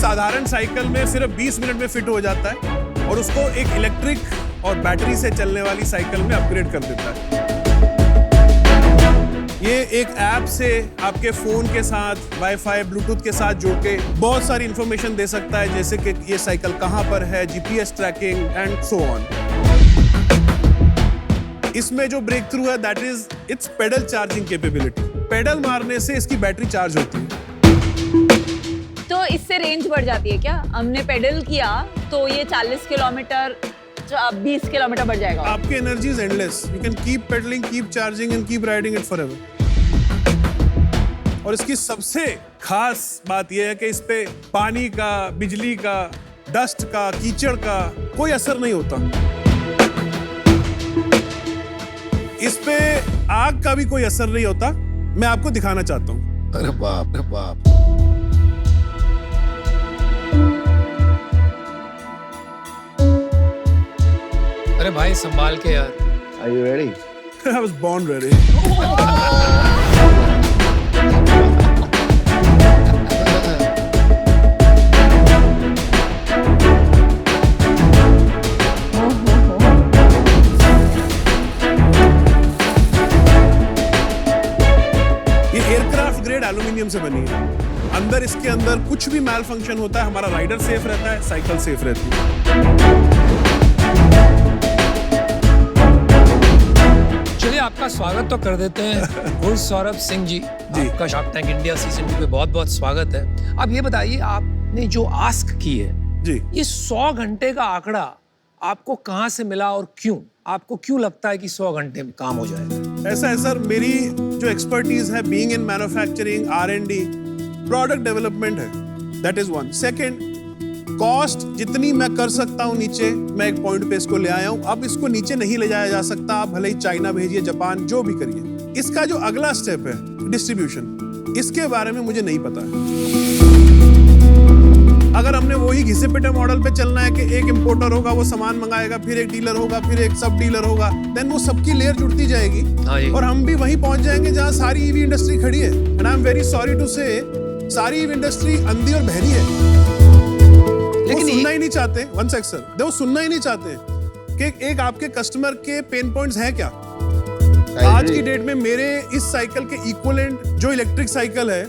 साधारण साइकिल में सिर्फ 20 मिनट में फिट हो जाता है और उसको एक इलेक्ट्रिक और बैटरी से चलने वाली साइकिल में अपग्रेड कर देता है। ये एक ऐप से आपके फोन के साथ वाईफाई ब्लूटूथ के साथ जोड़ के बहुत सारी इंफॉर्मेशन दे सकता है, जैसे कि ये साइकिल कहाँ पर है, GPS tracking and so on. इसमें जो ब्रेक थ्रू है that is it's pedal charging capability. Pedal मारने से इसकी बैटरी चार्ज होती है। तो इससे रेंज बढ़ जाती है क्या? हमने पेडल किया तो ये 40 किलोमीटर 20 किलोमीटर बढ़ जाएगा। आपकी energy is endless, you can keep pedalling, keep charging and keep riding it forever. और इसकी सबसे खास बात यह है कि इस पे पानी का, बिजली का, डस्ट का, कीचड़ का कोई असर नहीं होता। इस पे आग का भी कोई असर नहीं होता। मैं आपको दिखाना चाहता हूँ। अरे बाप रे बाप। अरे भाई संभाल के यार। Are you ready? I was born ready. ये एयरक्राफ्ट ग्रेड एल्यूमिनियम से बनी है। अंदर इसके अंदर कुछ भी मैल फंक्शन होता है, हमारा राइडर सेफ रहता है, साइकिल सेफ रहती है। चलिए आपका स्वागत तो कर देते हैं गुरु सौरभ सिंह जी। आपका शार्क टैंक इंडिया सीजन 2 पे बहुत बहुत स्वागत है। अब ये बताइए, आपने जो आस्क की है जी, ये 100 घंटे का आंकड़ा आपको कहाँ से मिला और क्यों? आपको क्यों लगता है कि 100 घंटे में काम हो जाएगा? ऐसा है सर, मेरी जो एक्सपर्टीज है being in manufacturing, R&D, product development है, that is one. Second, cost जितनी मैं कर सकता हूँ नीचे, मैं एक पॉइंट पे इसको ले आया हूँ। अब इसको नीचे नहीं ले जाया जा सकता। आप भले ही चाइना भेजिए, जापान, जो भी करिए। इसका जो अगला स्टेप है डिस्ट्रीब्यूशन, इसके बारे में मुझे नहीं पता है। अगर हमने वही घिसे पिटे मॉडल पे चलना है कि एक इंपोर्टर होगा, वो सामान मंगाएगा, फिर एक डीलर होगा, फिर एक सब डीलर होगा, देन वो सबकी लेयर जुड़ती जाएगी और हम भी वहीं पहुंच जाएंगे जहां सारी ईवी इंडस्ट्री खड़ी है। And I am very sorry to say, सारी ईवी इंडस्ट्री अंधी और बहरी है। लेकिन सुनना ही नहीं चाहते। वन सेक सर, वो सुनना ही नहीं चाहते कि एक आपके कस्टमर के पेन पॉइंट्स हैं क्या। आज की डेट में मेरे इस साइकिल के इक्विवेलेंट जो इलेक्ट्रिक साइकिल है,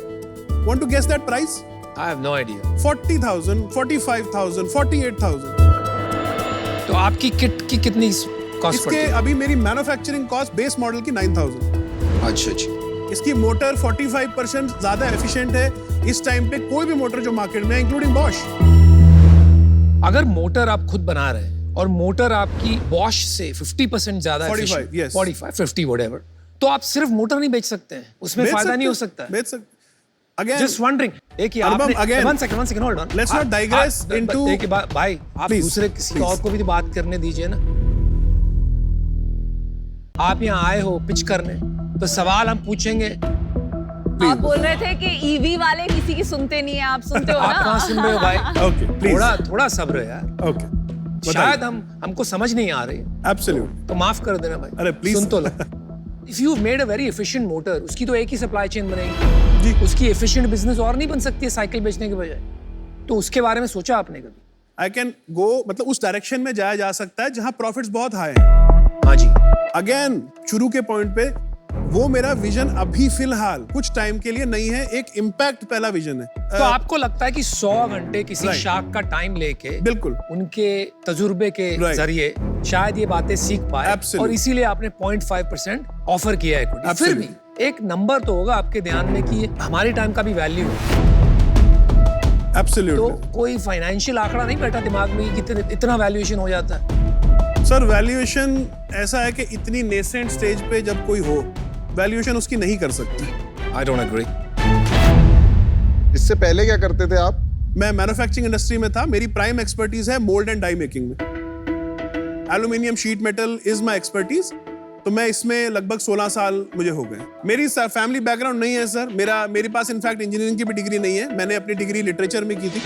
want to guess that price? I have no idea. 40,000, 45,000, 48,000। तो आपकी किट की कितनी कॉस्ट पड़ती इसके है? अभी मेरी मैन्युफैक्चरिंग कॉस्ट बेस मॉडल की 9,000। अच्छा। इसकी मोटर 45% ज्यादा एफिशिएंट है इस टाइम पे कोई भी मोटर जो मार्केट में है, इंक्लूडिंग बॉश। अगर मोटर आप खुद बना रहे हैं और मोटर आपकी बॉश से 50% ज्यादा 45, yes. 45, 50 whatever, तो आप सिर्फ मोटर नहीं बेच सकते हैं, उसमें फायदा नहीं हो सकता है। बेच सकते। Again, Just wondering, एक ही Anubhav, आपने again, one second, hold on. let's not digress into- एक ही बात भाई, आप Please, दूसरे किसी please. और को भी बात करने दीजिए ना। आप यहाँ आए हो पिच करने, तो सवाल हम पूछेंगे। आप बोल रहे थे कि ईवी वाले किसी की सुनते नहीं है, आप सुनते हो ना? आप कहाँ सुन रहे हो भाई? Okay, please. थोड़ा सब्र है यार। Okay. शायद हमको समझ नहीं आ रही, Absolutely. तो माफ कर देना भाई। अरे please. सुन तो लो। If you made a very efficient motor, उसकी तो एक ही सप्लाई चेन बनेगी। जी। उसकी efficient बिजनेस और नहीं बन सकती है साइकिल बेचने के बजाय। तो उसके बारे में सोचा आपने कभी? I can go, मतलब उस डायरेक्शन में जाया जा सकता है जहां प्रॉफिट्स बहुत हाई हैं। हाँ जी। अगेन शुरू के पॉइंट पे, वो मेरा विजन अभी फिलहाल कुछ टाइम के लिए नहीं है, एक इम्पैक्ट पहला विजन है। तो आपको लगता है कि 100 घंटे किसी Right. शार्क का टाइम लेके, बिल्कुल, उनके तजुर्बे के Right. जरिए शायद ये बातें सीख पाए, Absolutely. और इसीलिए आपने 0.5% ऑफर किया है equity। फिर Absolutely. भी एक नंबर तो होगा आपके ध्यान में कि हमारे टाइम का भी वैल्यू है। एब्सोल्युटली। तो कोई फाइनेंशियल आंकड़ा नहीं बैठा दिमाग में कि इतना वैल्यूएशन हो जाता है? सर वैल्यूएशन ऐसा है कि इतनी नेसेंट स्टेज पे जब कोई हो, वैल्यूएशन उसकी नहीं कर सकती। I don't agree. इससे पहले क्या करते थे आप? मैं मैन्युफैक्चरिंग इंडस्ट्री में था। मेरी प्राइम एक्सपर्टीज है मोल्ड एंड डाई मेकिंग में। Aluminium sheet metal is my expertise. तो मैं इसमें लगभग 16 साल मुझे हो गए। मेरी फैमिली बैकग्राउंड नहीं है सर। मेरे पास इनफैक्ट इंजीनियरिंग की भी डिग्री नहीं है। मैंने अपनी डिग्री लिटरेचर में की थी।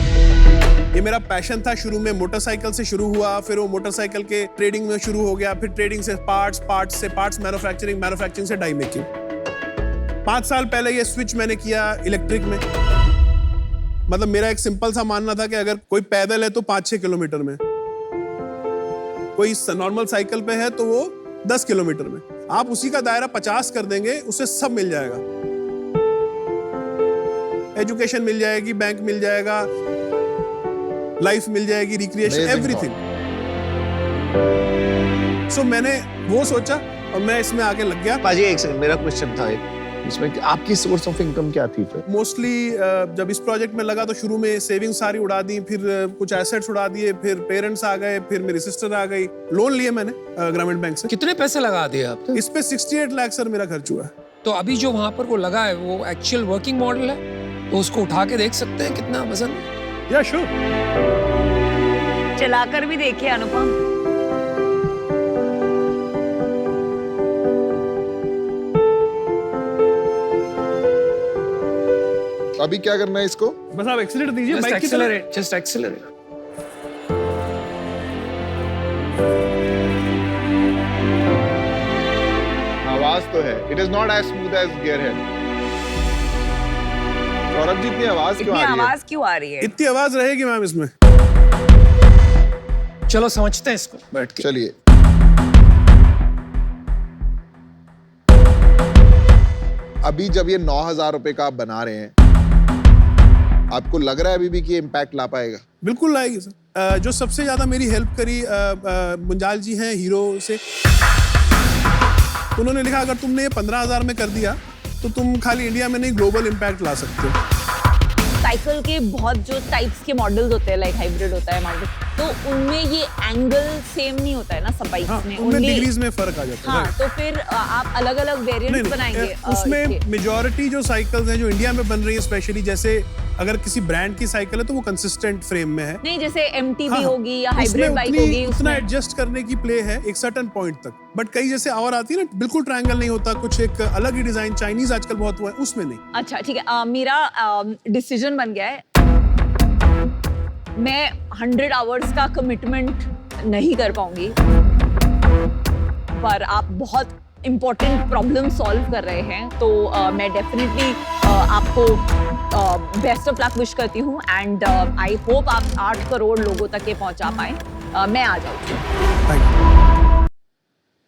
ये मेरा पैशन था। शुरू में मोटरसाइकिल से शुरू हुआ, फिर वो मोटरसाइकिल के ट्रेडिंग में शुरू हो गया, फिर ट्रेडिंग से पार्ट्स मैन्युफैक्चरिंग से डाई मेकिंग। 5 साल पहले ये स्विच मैंने किया इलेक्ट्रिक में। मतलब मेरा एक सिंपल सा मानना था कि अगर कोई पैदल है तो 5-6 किलोमीटर में, कोई नॉर्मल साइकिल पे है तो वो 10 किलोमीटर में। आप उसी का दायरा 50 कर देंगे, उससे सब मिल जाएगा। एजुकेशन मिल जाएगी, बैंक मिल जाएगा, लाइफ मिल जाएगी, रिक्रिएशन, एवरीथिंग। सो मैंने वो सोचा और मैं इसमें आके लग गया। पाजी एक सेकंड, मेरा क्वेश्चन था इसमें कि आपकी सोर्स ऑफ इनकम क्या थी फिर? मोस्टली जब इस प्रोजेक्ट में लगा तो शुरू में सेविंग्स सारी उड़ा दी, फिर कुछ एसेट्स उड़ा दिए, फिर पेरेंट्स आ गए, फिर मेरी सिस्टर आ गई। लोन लिए मैंने ग्रामीण बैंक से। कितने पैसे लगा दिए आपने? इस पे 68 लाख सर मेरा खर्च हुआ है। तो अभी जो वहां पर वो लगा है वो एक्चुअल वर्किंग मॉडल है, तो उसको उठा के देख सकते हैं कितना वजन है? या श्योर। चलाकर भी देखिए अनुपम। अभी क्या करना है इसको? बस आप एक्सीलरेट दीजिए, जस्ट बाइक की तरह। Accelerate, just accelerate. आवाज तो है, it is not as smooth as gear है। सौरभ जी, इतनी आवाज क्यों इतनी आ रही है? आवाज क्यों आ रही है? इतनी आवाज रहेगी मैम इसमें। चलो समझते हैं इसको बैठ के। चलिए, अभी जब ये 9,000 रुपए का आप बना रहे हैं, आपको लग रहा है अभी भी कि इम्पैक्ट ला पाएगा? बिल्कुल लाएगी सर। जो सबसे ज्यादा मेरी हेल्प करी मुंजाल जी हैं हीरो से। उन्होंने लिखा अगर तुमने ये 15,000 में कर दिया तो तुम खाली इंडिया में नहीं ग्लोबल इम्पैक्ट ला सकते हो। साइकिल के बहुत जो टाइप्स के मॉडल्स होते हैं, लाइक हाइब्रिड होता है, माउंटेन, तो उनमें ये एंगल सेम नहीं होता है ना सब बाइक्स हाँ, में। उनमें डिग्रीज में फर्क आ जाता है। हाँ, तो फिर आप अलग अलग वेरिएंट्स बनाएंगे उसमें मेजॉरिटी जो साइकिल्स हैं जो इंडिया में बन रही है, स्पेशली जैसे अगर किसी ब्रांड की साइकिल है तो वो कंसिस्टेंट फ्रेम में है। नहीं, जैसे MTB हाँ, होगी या हाइब्रिड बाइक होगी, उतना एडजस्ट करने की प्ले है एक सर्टेन पॉइंट तक। बट कई जैसे और आती है ना, बिल्कुल ट्रायंगल नहीं होता, कुछ एक अलग ही डिजाइन, चाइनीज आजकल बहुत हुआ है, उसमें नहीं। अच्छा ठीक है, मेरा डिसीजन बन गया है। मैं 100 आवर्स का कमिटमेंट नहीं कर पाऊंगी, पर आप बहुत इम्पोर्टेंट प्रॉब्लम सॉल्व कर रहे हैं, तो मैं डेफिनेटली आपको बेस्ट ऑफ लक विश करती हूँ, एंड आई होप आप 8 करोड़ लोगों तक ये पहुंचा पाए। मैं आ जाऊँगी।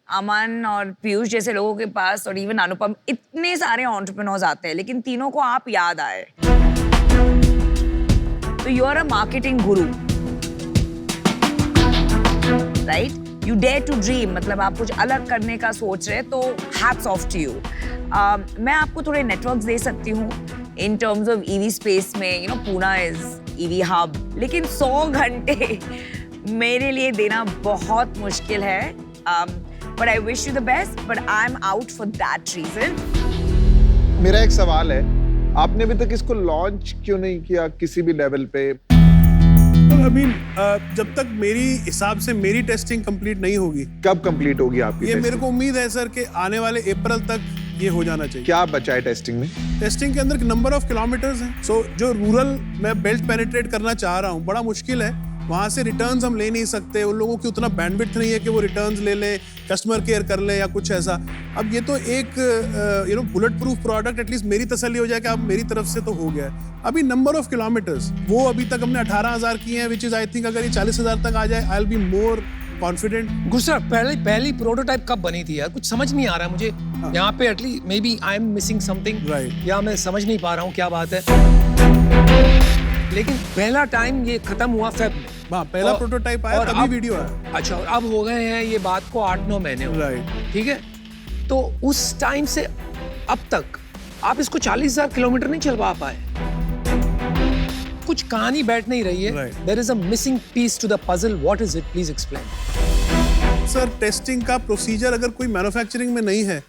अमन और पीयूष जैसे लोगों के पास और इवन अनुपम इतने सारे एंटरप्रेन्योर्स आते हैं, लेकिन तीनों को आप याद आए। तो you are a marketing guru, right? You dare to dream, मतलब आप कुछ अलग करने का सोच रहे, तो हैट्स ऑफ टू यू। मैं आपको थोड़े नेटवर्क्स दे सकती हूँ in terms of EV space में। You know, Pune is EV hub, लेकिन 100 घंटे मेरे लिए देना बहुत मुश्किल है। But I wish you the best, but I am out for that reason. मेरा एक सवाल है, आपने अभी तक इसको लॉन्च क्यों नहीं किया किसी भी लेवल पे? अभी जब तक मेरी हिसाब से मेरी टेस्टिंग कंप्लीट नहीं होगी। कब कंप्लीट होगी आपकी ये मेरे टेस्टिंग? को उम्मीद है सर कि आने वाले अप्रैल तक ये हो जाना चाहिए। क्या बचा है टेस्टिंग में? टेस्टिंग के अंदर नंबर ऑफ किलोमीटर्स हैं। सो जो रूरल मैं बेल्ट पेनिट्रेट करना चाह रहा हूँ, बड़ा मुश्किल है। वहाँ से रिटर्न्स हम ले नहीं सकते, उन लोगों की उतना बैंडविड्थ नहीं है कि वो रिटर्न्स ले लें, कस्टमर केयर कर लें या कुछ ऐसा। अब ये तो एक बुलेट प्रूफ प्रोडक्ट, एटलीस्ट मेरी तसल्ली हो जाए कि अब मेरी तरफ से तो हो गया है। अभी नंबर ऑफ किलोमीटर्स वो अभी तक हमने 18,000 किए हैं, विच इज आई थिंक अगर ये 40,000 तक आ जाए, I will be more confident. गुस्सा, पहली प्रोटोटाइप कब बनी थी यार? कुछ समझ नहीं आ रहा मुझे यहाँ पे। At least maybe I am missing something, या मैं समझ नहीं पा रहा हूँ क्या बात है। लेकिन पहला टाइम ये खत्म हुआ फेब में। हाँ, पहला प्रोटोटाइप आया, तभी वीडियो आया। अच्छा, और अब हो गए हैं ये बात को 8-9 महीने हो गए, ठीक है? तो उस टाइम से अब तक आप इसको 40,000 किलोमीटर नहीं चलवा पाए। कुछ कहानी बैठ नहीं रही है। There is a missing piece to the puzzle. What is it? Please explain. Sir, testing का प्रोसीजर अगर कोई मैन्युफैक्चरिंग में नहीं है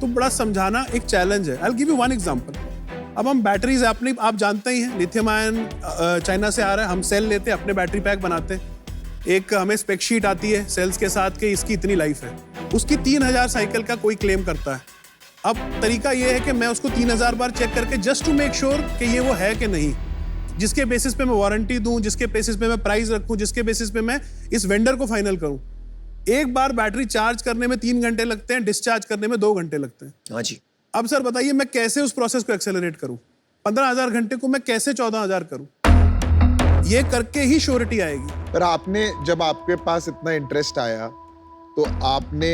तो बड़ा समझाना एक चैलेंज है। I'll give you one example. अब हम बैटरीज अपनी, आप जानते ही हैं, लिथियम आयन चाइना से आ रहा है, हम सेल लेते हैं, अपने बैटरी पैक बनाते हैं। एक हमें स्पेक शीट आती है सेल्स के साथ कि इसकी इतनी लाइफ है, उसकी 3,000 साइकिल का कोई क्लेम करता है। अब तरीका ये है कि मैं उसको 3,000 बार चेक करके जस्ट टू मेक श्योर कि ये वो है कि नहीं, जिसके बेसिस पे मैं वारंटी दूं, जिसके बेसिस पे मैं प्राइस रखूं, जिसके बेसिस पे मैं इस वेंडर को फाइनल करूं। एक बार बैटरी चार्ज करने में 3 घंटे लगते हैं, डिस्चार्ज करने में 2 घंटे लगते हैं। हाँ जी। अब सर बताइए मैं कैसे उस प्रोसेस को एक्सेलरेट करूं? 15,000 घंटे को मैं कैसे 14,000 करूं? ये करके ही श्योरिटी आएगी। पर आपने जब आपके पास इतना इंटरेस्ट आया तो आपने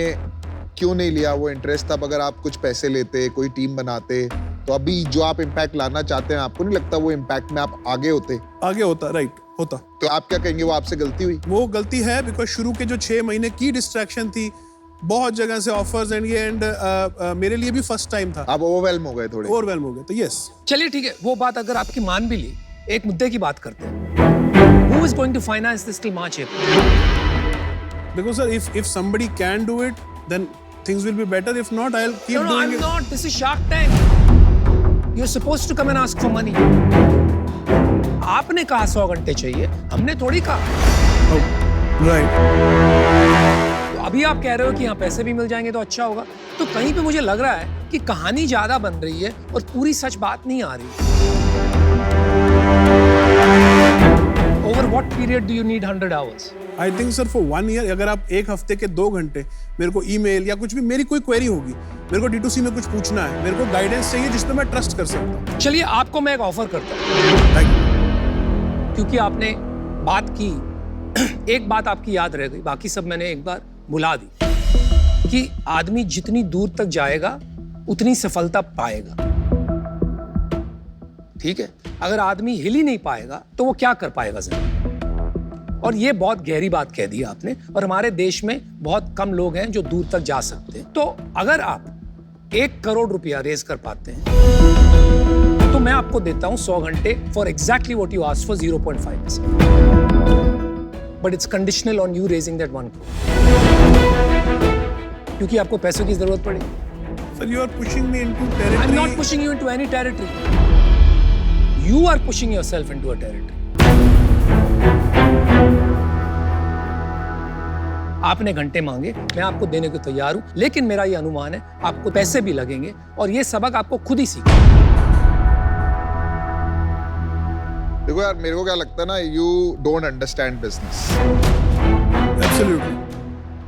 क्यों नहीं लिया वो इंटरेस्ट? तब अगर आप कुछ पैसे लेते, कोई टीम बनाते, तो अभी जो आप इम्पैक्ट लाना चाहते हैं, आपको नहीं लगता वो इम्पैक्ट में आप आगे होते? आगे होता, राइट, होता। तो आप क्या कहेंगे, वो आपसे गलती हुई? वो गलती है बिकॉज शुरू के जो 6 महीने की डिस्ट्रैक्शन थी, बहुत जगह से ऑफर्स एंड ये एंड मेरे लिए भी फर्स्ट टाइम था। आप ओवरवेल्म हो गए थोड़े? ओवरवेल्म हो गए, तो यस। चलिए ठीक है, वो बात अगर आपकी मान भी ली, एक मुद्दे की बात करते हैं। Who is going to finance this till March, April? Because sir, if somebody can do it, then things will be better. If not, I'll keep No, doing I'm it. not. This is Shark Tank. You're supposed to come and ask for money. आपने कहा 100 घंटे चाहिए, हमने थोड़ी कहा। Oh, right. तो अभी आप कह रहे हो कि यहाँ पैसे भी मिल जाएंगे तो अच्छा होगा, तो कहीं पे मुझे लग रहा है कि कहानी ज्यादा बन रही है और पूरी सच बात नहीं आ रही। Over what period do you need 100 hours? I think sir for 1 year, अगर आप एक हफ्ते के 2 घंटे मेरे को ईमेल या कुछ भी, मेरी कोई क्वेरी होगी, मेरे को D2C में कुछ पूछना है, मेरे को गाइडेंस चाहिए जिसमें मैं ट्रस्ट कर सकता हूँ। चलिए आपको मैं एक ऑफर करता हूँ, क्योंकि आपने बात की, एक बात आपकी याद रह गई, बाकी सब मैंने एक बार बुला दी कि आदमी जितनी दूर तक जाएगा उतनी सफलता पाएगा। ठीक है, अगर आदमी हिल ही नहीं पाएगा तो वो क्या कर पाएगा जिंदगी? और ये बहुत गहरी बात कह दी आपने, और हमारे देश में बहुत कम लोग हैं जो दूर तक जा सकते हैं। तो अगर आप 1 करोड़ रुपया रेज कर पाते हैं तो मैं आपको देता हूं 100 घंटे for exactly what you asked for 0.5%, but it's conditional on you raising that 1 crore, क्योंकि आपको पैसों की जरूरत पड़ेगी। Sir, you are pushing me into territory. I'm not pushing you into any territory. You are pushing yourself into a territory. आपने घंटे मांगे, मैं आपको देने को तैयार हूं, लेकिन मेरा ये अनुमान है आपको पैसे भी लगेंगे और ये सबक आपको खुद ही सीखना। देखो यार, मेरे को क्या लगता है ना, you don't understand business. Absolutely.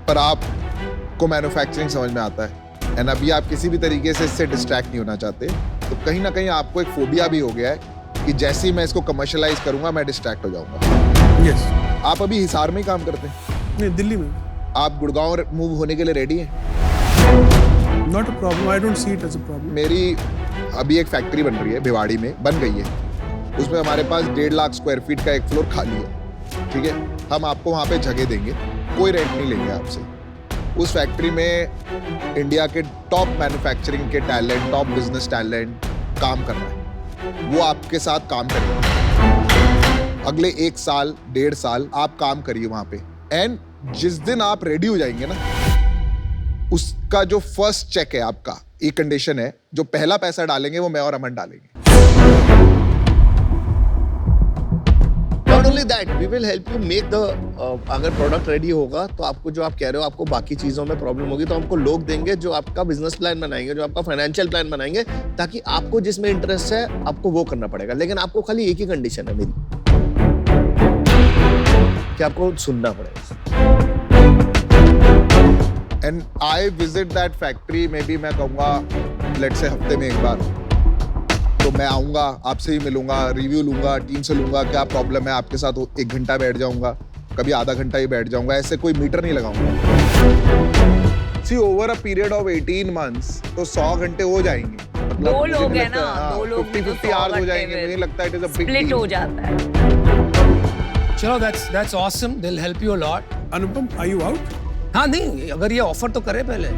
पर आपको मैन्युफैक्चरिंग समझ में आता है, एंड अभी आप किसी भी तरीके से इससे डिस्ट्रैक्ट नहीं होना चाहते, तो कहीं ना कहीं आपको एक फोबिया भी हो गया है कि जैसे ही मैं इसको कमर्शियलाइज करूंगा मैं डिस्ट्रैक्ट हो जाऊंगा। Yes. आप अभी हिसार में ही काम करते हैं? नहीं, दिल्ली में। आप गुड़गांव मूव होने के लिए रेडी हैं? Not a problem. I don't see it as a problem. मेरी अभी एक फैक्ट्री बन रही है भिवाड़ी में, बन गई है, उसमें हमारे पास 1.5 लाख स्क्वायर फीट का एक फ्लोर खाली है। ठीक है, हम आपको वहाँ पे जगह देंगे, कोई रेंट नहीं लेंगे आपसे। उस फैक्ट्री में इंडिया के टॉप मैन्युफैक्चरिंग के टैलेंट, टॉप बिजनेस टैलेंट काम कर रहा है, वो आपके साथ काम करेंगे। अगले 1 साल 1.5 साल आप काम करिए वहाँ पे, एंड जिस दिन आप रेडी हो जाएंगे ना, उसका जो फर्स्ट चेक है आपका, एक कंडीशन है, जो पहला पैसा डालेंगे वो मैं और अमन डालेंगे। Not only that, we will help you make the अगर प्रोडक्ट रेडी होगा तो आपको, जो आप कह रहे हो, आपको बाकी चीजों में प्रॉब्लम होगी, तो हमको लोग देंगे जो आपका बिजनेस प्लान बनाएंगे, जो आपका फाइनेंशियल प्लान बनाएंगे, ताकि आपको जिसमें इंटरेस्ट है आपको वो करना पड़ेगा। लेकिन आपको खाली एक ही कंडीशन है मेरी, कि आपको सुनना पड़ेगा। And I visit that factory, may be मैं कहूँगा लेट्स से हफ्ते में 1 बार, तो मैं आऊँगा, आपसे ही मिलूंगा, रिव्यू लूंगा, टीम से लूंगा क्या प्रॉब्लम है, आपके साथ 1 घंटा बैठ जाऊंगा, कभी आधा घंटा ही बैठ जाऊंगा, ऐसे कोई मीटर नहीं लगाऊंगा। See over a period of 18 months तो 100 घंटे हो जाएंगे, मतलब 2 लोग हैं ना, 2 लोग 50-50 आवर्स हो जाएंगे। मुझे लगता है it is a big split हो जाता है। चलो, that's awesome. They'll help you a lot. Anupam, are you out? हाँ, नहीं, अगर ये ऑफर तो करे पहले।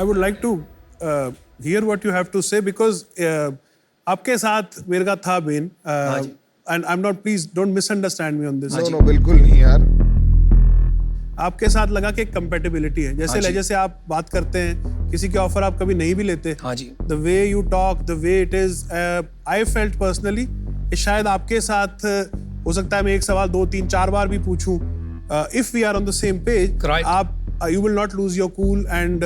I would like to hear what you have to say because आपके साथ मेरे का था बेन, and I'm not, please don't misunderstand me on this. No बिल्कुल नहीं यार। आपके साथ लगा कि कंपेटिबिलिटी है, जैसे लहजे से आप बात करते हैं, किसी के ऑफर आप कभी नहीं भी लेते। हाँ जी। The way you talk, the way it is, I felt personally शायद आपके साथ हो सकता है मैं एक सवाल 2, 3, 4 बार भी पूछूं, if we are on the same page, आप you will not lose your cool and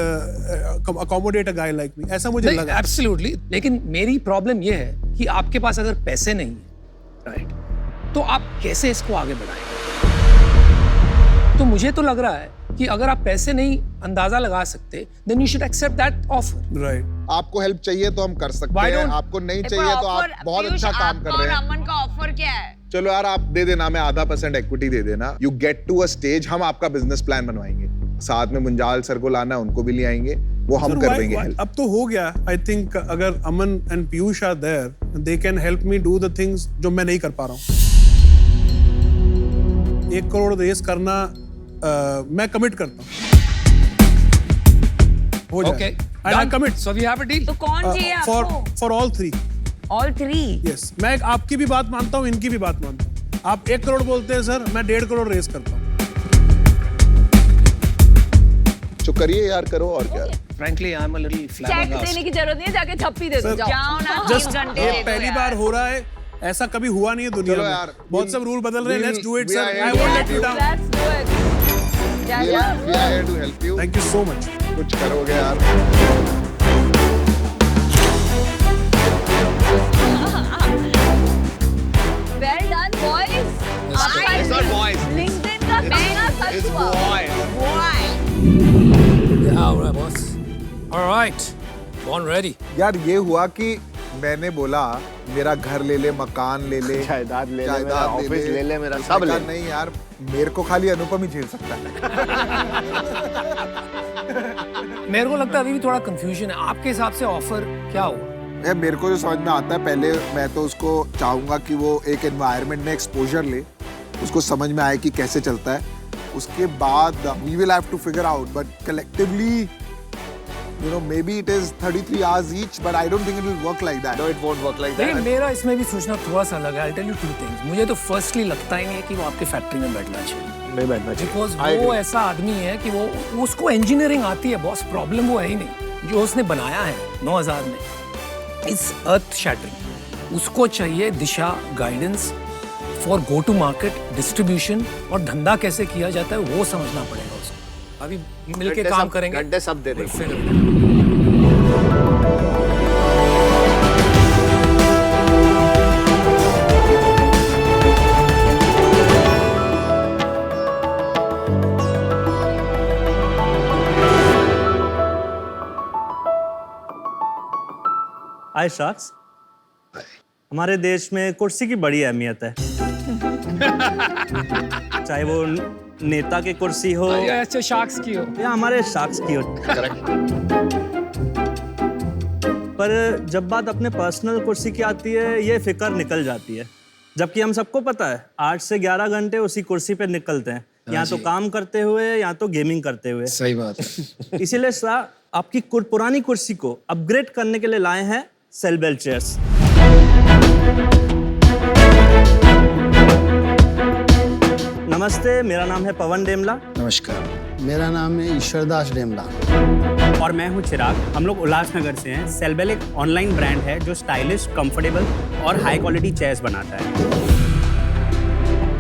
accommodate a guy like me, ऐसा मुझे लगा। Absolutely, लेकिन मेरी प्रॉब्लम ये है कि आपके पास अगर पैसे नहीं है, राइट, तो आप कैसे इसको आगे बढ़ाएंगे? तो मुझे तो लग रहा है कि अगर आप पैसे नहीं अंदाजा लगा सकते then you should accept that offer. Right. आपको हेल्प चाहिए तो हम कर सकते Why हैं, don't- आपको नहीं चाहिए तो आप बहुत अच्छा काम कर रहे हैं। अमन का ऑफर क्या है? चलो यार आप दे देना, मैं ½ इक्विटी दे देना। You get to a stage, हम आपका बिजनेस प्लान बनवाएंगे, साथ में मुंजाल सर को लाना है, उनको भी ले आएंगे, वो हम कर देंगे help। अब तो हो गया। आई थिंक अगर Aman and Piyush are there, they can help me do the things जो मैं नहीं कर पा रहा हूँ। 1 करोड़ रेस करना मैं कमिट करता हूँ, हो जाए। Okay, And I commit. So we have a deal. तो कौन चाहिए आपको? For all 3। ऑल 3? यस, मैं आपकी भी बात मानता हूँ, इनकी भी बात मानता हूँ। आप 1 करोड़ बोलते हैं सर, मैं 1.5 करोड़ रेस करता हूँ। जो करिए यार, करो और क्या। Frankly I am a little check flabbergasted. देने की जरूरत नहीं है, जाके छप्पी दे दो। सर, जाओ। जाओ ना, 3 जस्ट घंटे ये दे दो पहली यार। बार हो रहा है, ऐसा कभी हुआ नहीं है दुनिया चलो में। यार, बहुत सब रूल बदल रहे हैं। Let's do it we are sir, here I to won't help let you you. Down. Let's do it. जा जा। We are here to help you। Thank you so much. कुछ करोगे यार। Well done, boys. It's not boys. LinkedIn का महंगा सच हुआ। Yeah, all right, boss. All right. Born ready. यार ये हुआ कि मैंने बोला मेरा घर ले ले, मकान ले ले, जायदाद ले ले, जायदाद मेरा ऑफिस ले ले, मेरा सब उसने ले कहा, नहीं यार मेरे को खाली अनुपम ही झेल सकता है। मेरे को लगता है अभी भी थोड़ा कंफ्यूजन है। आपके हिसाब से ऑफर क्या होगा? यार मेरे को जो समझ में आता है, पहले मैं तो उसको चाहूंगा कि वो एक एनवायरनमेंट में एक्सपोजर ले, उसको समझ में आए कि कैसे चलता है। उसके बाद we will have to figure out, but collectively you know maybe it is 33 hours each, but I don't think it will work like that. No, it won't work like नहीं, that. मेरा इसमें भी सोचना थोड़ा सा अलग है। I'll tell you 2 things. मुझे तो फर्स्टली लगता ही नहीं है कि वो आपके फैक्ट्री में बैठना चाहिए। नहीं बैठना चाहिए। बिकॉज I वो agree. ऐसा आदमी है कि वो उसको इंजीनियरिंग आती है बॉस। प्रॉब्लम वो है ही नहीं। जो उसने बनाया है 9000 में, इट्स अर्थ शैटरिंग। उसको चाहिए दिशा, guidance for go to market, distribution और धंधा कैसे किया जाता है वो समझना पड़ेगा उसको। अभी मिलके काम करेंगे, घंटे सब दे देंगे। फिर हाय शार्क्स। हमारे देश में कुर्सी की बड़ी अहमियत है। चाहे वो नेता की कुर्सी हो अच्छा शार्क्स की हो या हमारे शार्क्स की हो। पर जब बात अपने पर्सनल कुर्सी की आती है, ये फिक्र निकल जाती है। जबकि हम सबको पता है 8 से 11 घंटे उसी कुर्सी पे निकलते हैं, या तो काम करते हुए या तो गेमिंग करते हुए। सही बात है। इसीलिए सर आपकी पुरानी कुर्सी को अपग्रेड करने के लिए लाए हैं सेलबेल चेयर्स। नमस्ते, मेरा नाम है पवन डेमला। नमस्कार। मेरा नाम है ईश्वरदास डेमला। और मैं हूँ चिराग। हम लोग उल्लासनगर से हैं। सेलबेल एक ऑनलाइन ब्रांड है जो स्टाइलिश, कंफर्टेबल और हाई क्वालिटी चेयर्स बनाता है।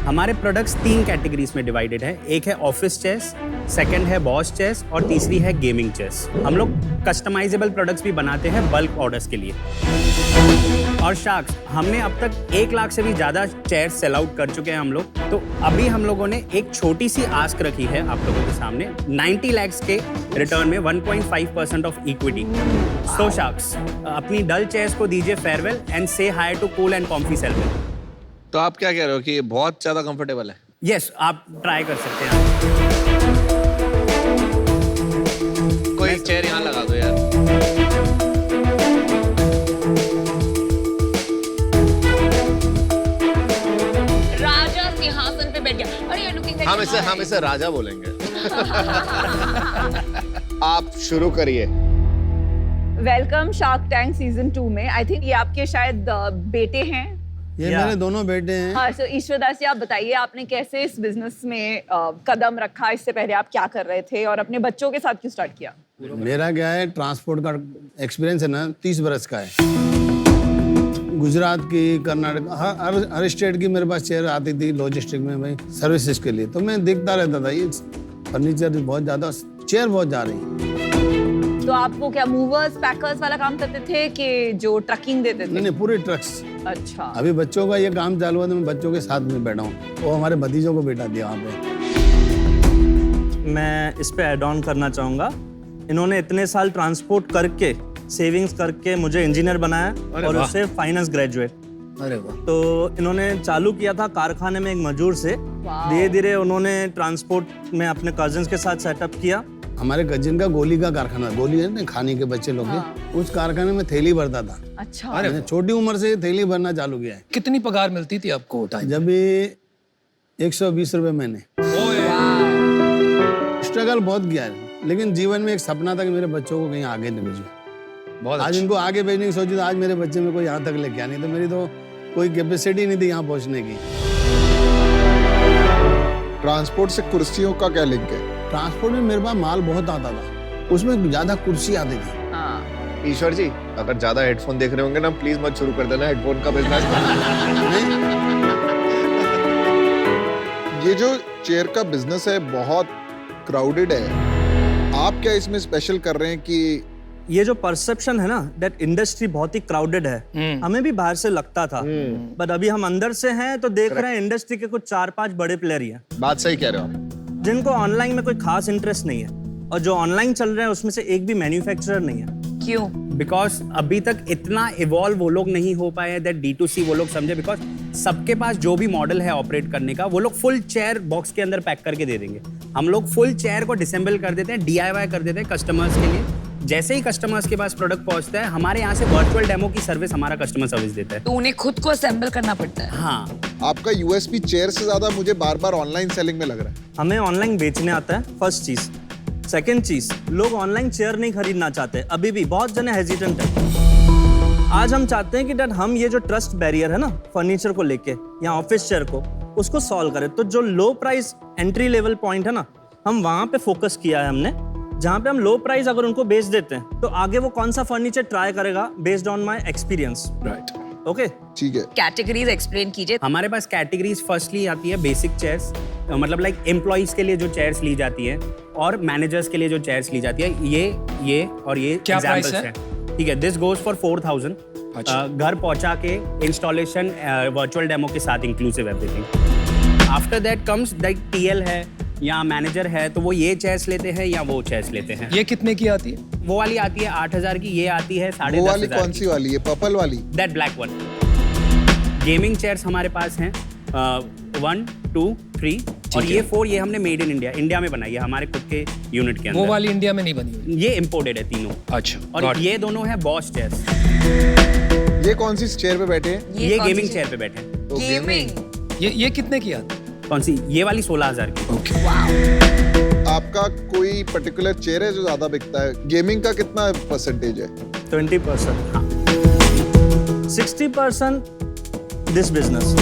हमारे प्रोडक्ट्स 3 कैटेगरीज में डिवाइडेड है। एक है ऑफिस चेयर्स, सेकंड है बॉस चेयर्स और तीसरी है गेमिंग चेयर्स। हम लोग कस्टमाइजेबल प्रोडक्ट्स भी बनाते हैं बल्क ऑर्डर्स के लिए। और शार्क्स, हमने अब तक 1 लाख से भी ज़्यादा चेयर्स सेल आउट कर चुके हैं हम लोग। तो अभी हम लोगों ने एक छोटी सी आस्क रखी है आप लोगों के सामने, 90 लाख के रिटर्न में 1.5% ऑफ इक्विटी। सो शार्क्स, अपनी डल चेयर्स को दीजिए farewell and say hi to cool and comfy Cellbell. तो आप क्या कह रहे हो कि ये बहुत ज्यादा कंफर्टेबल है? यस, आप ट्राई कर सकते हैं। कोई एक चेयर यहाँ लगा दो यार। राजा सिंहासन पे बैठ गया। और ये लुकिंग हम इसे राजा बोलेंगे। आप शुरू करिए। वेलकम शार्क टैंक सीजन 2 में। आई थिंक ये आपके शायद बेटे हैं। ये मेरे दोनों बेटे हैं। हाँ, so ईश्वरदास जी, आप बताइए आपने कैसे इस बिजनेस में कदम रखा? इससे पहले आप क्या कर रहे थे और अपने बच्चों के साथ क्यों स्टार्ट किया? मेरा क्या है, ट्रांसपोर्ट का एक्सपीरियंस है ना, 30 बरस का है। गुजरात की, कर्नाटक, हर स्टेट की मेरे पास चेयर आती थी लॉजिस्टिक में भाई, सर्विसेज के लिए। तो मैं देखता रहता था ये फर्नीचर बहुत ज़्यादा, चेयर बहुत जा रही। तो आपको क्या मूवर्स पैकर्स वाला काम करते थे कि जो ट्रकिंग देते थे? नहीं, पूरे ट्रक्स। अच्छा। अभी बच्चों का ये काम चालू है तो मैं बच्चों के साथ में बैठा हूँ। वो हमारे भतीजों को बैठा दिया वहाँ पे। मैं इस पे ऐड ऑन करना चाहूँगा। इन्होंने इतने साल ट्रांसपोर्ट करके, सेविंग्स करके मुझे इंजीनियर बनाया और उससे फाइनेंस ग्रेजुएट। अरे वाह। तो इन्होंने चालू किया था कारखाने में एक मजदूर से, धीरे धीरे उन्होंने ट्रांसपोर्ट में अपने कजिन्स के साथ सेटअप किया। हमारे कजिन का गोली का कारखाना, गोली है ना खाने के बच्चे लोग के, उस कारखाने में थैली भरता था। अच्छा। मैंने छोटी उम्र से थैली भरना चालू किया है। कितनी पगार मिलती थी आपको टाइम? जब भी 120 रुपए महीने। स्ट्रगल बहुत किया है, लेकिन जीवन में एक सपना था कि मेरे बच्चों को कहीं आगे नहीं भेजूं। आज इनको आगे भेजने की सोची तो आज मेरे बच्चे में कोई यहाँ तक लेके आनी, तो मेरी तो कोई कैपेसिटी नहीं थी यहाँ पहुँचने की। ट्रांसपोर्ट से कुर्सियों का क्या लिंक है? ट्रांसपोर्ट में मेरे पास माल बहुत आता था, उसमें ज्यादा कुर्सी आती थी। ईश्वर जी, अगर ज्यादा हेडफोन देख रहे होंगे ना, प्लीज मत शुरू कर देना हेडफोन का बिजनेस। ये जो चेयर का बिजनेस है बहुत क्राउडेड है, आप क्या इसमें स्पेशल कर रहे हैं कि ये जो परसेप्शन है ना, दैट इंडस्ट्री बहुत ही क्राउडेड है, हमें भी बाहर से लगता था, बट अभी हम अंदर से हैं तो देख रहे हैं इंडस्ट्री के कुछ 4-5 बड़े प्लेयर ही हैं। बात सही कह रहे हो आप। जिनको ऑनलाइन में कोई खास इंटरेस्ट नहीं है, और जो ऑनलाइन चल रहे हैं उसमें से एक भी मैन्युफैक्चरर नहीं है। क्यों? बिकॉज अभी तक इतना इवॉल्व वो लोग नहीं हो पाए दैट D2C वो लोग समझे। बिकॉज सबके पास जो भी मॉडल है ऑपरेट करने का, वो लोग फुल चेयर बॉक्स के अंदर पैक करके दे देंगे। हम लोग फुल चेयर को डिसेंबल कर देते हैं, DIY कर देते हैं कस्टमर्स के लिए। जैसे ही कस्टमर्स के पास प्रोडक्ट पहुंचता है, हमारे यहाँ से वर्चुअल डेमो की सर्विस हमारा कस्टमर सर्विस देता है। तो उन्हें खुद को असेंबल करना पड़ता है। हाँ, आपका USP चेयर से ज्यादा मुझे बार बार ऑनलाइन सेलिंग में लग रहा है। हमें ऑनलाइन बेचने आता है, फर्स्ट चीज। सेकंड चीज, लोग ऑनलाइन चेयर नहीं खरीदना चाहते, अभी भी बहुत जने हेजिटेंट है। आज हम चाहते हैं कि डैड हम ये जो ट्रस्ट बैरियर है ना फर्नीचर को लेके या ऑफिस चेयर को, उसको सॉल्व करें। तो जो लो प्राइस एंट्री लेवल पॉइंट है ना, हम वहां पे फोकस किया है हमने, जहाँ पे हम लो प्राइस अगर उनको बेच देते हैं तो आगे वो कौन सा फर्नीचर ट्राई करेगा based on my experience. Right, okay, ठीक है। कैटेगरीज एक्सप्लेन कीजिए। हमारे पास कैटेगरीज फर्स्टली आती है बेसिक चेयर्स, मतलब लाइक एम्प्लॉइज के लिए जो चेयर्स ली जाती है और मैनेजर्स के लिए जो चेयर्स ली जाती है। ये और ये क्या प्राइस examples है? हैं। ठीक है, दिस गोज फॉर 4000। घर पहुंचा के इंस्टॉलेशन वर्चुअल डेमो के साथ inclusive everything. After that comes like TL है या मैनेजर है, तो वो ये चेयर्स लेते हैं या वो चेयर्स लेते हैं। ये कितने की आती है? वो वाली आती है 8000 की, ये आती है 10,500 वो वाली कौन सी वाली है? पर्पल वाली? That black one. Gaming chairs हमारे पास हैं 1, 2, 3 और ये 4, ये हमने मेड इन इंडिया में बनाई है हमारे खुद के यूनिट के अंदर। वो वाली इंडिया में नहीं बनी हुई? ये इम्पोर्टेड है तीनों। अच्छा। और ये दोनों है बॉस चेयर्स। ये कौन सी चेयर पे बैठे हैं? ये गेमिंग चेयर पे बैठे हैं। तो गेमिंग। ये कितने की आती है? कौन सी? ये वाली 16,000 की। ओके। आपका कोई पर्टिकुलर चेयर है जो ज्यादा बिकता है? गेमिंग का कितना परसेंटेज है? 20%। हाँ, 60% दिस बिजनेस।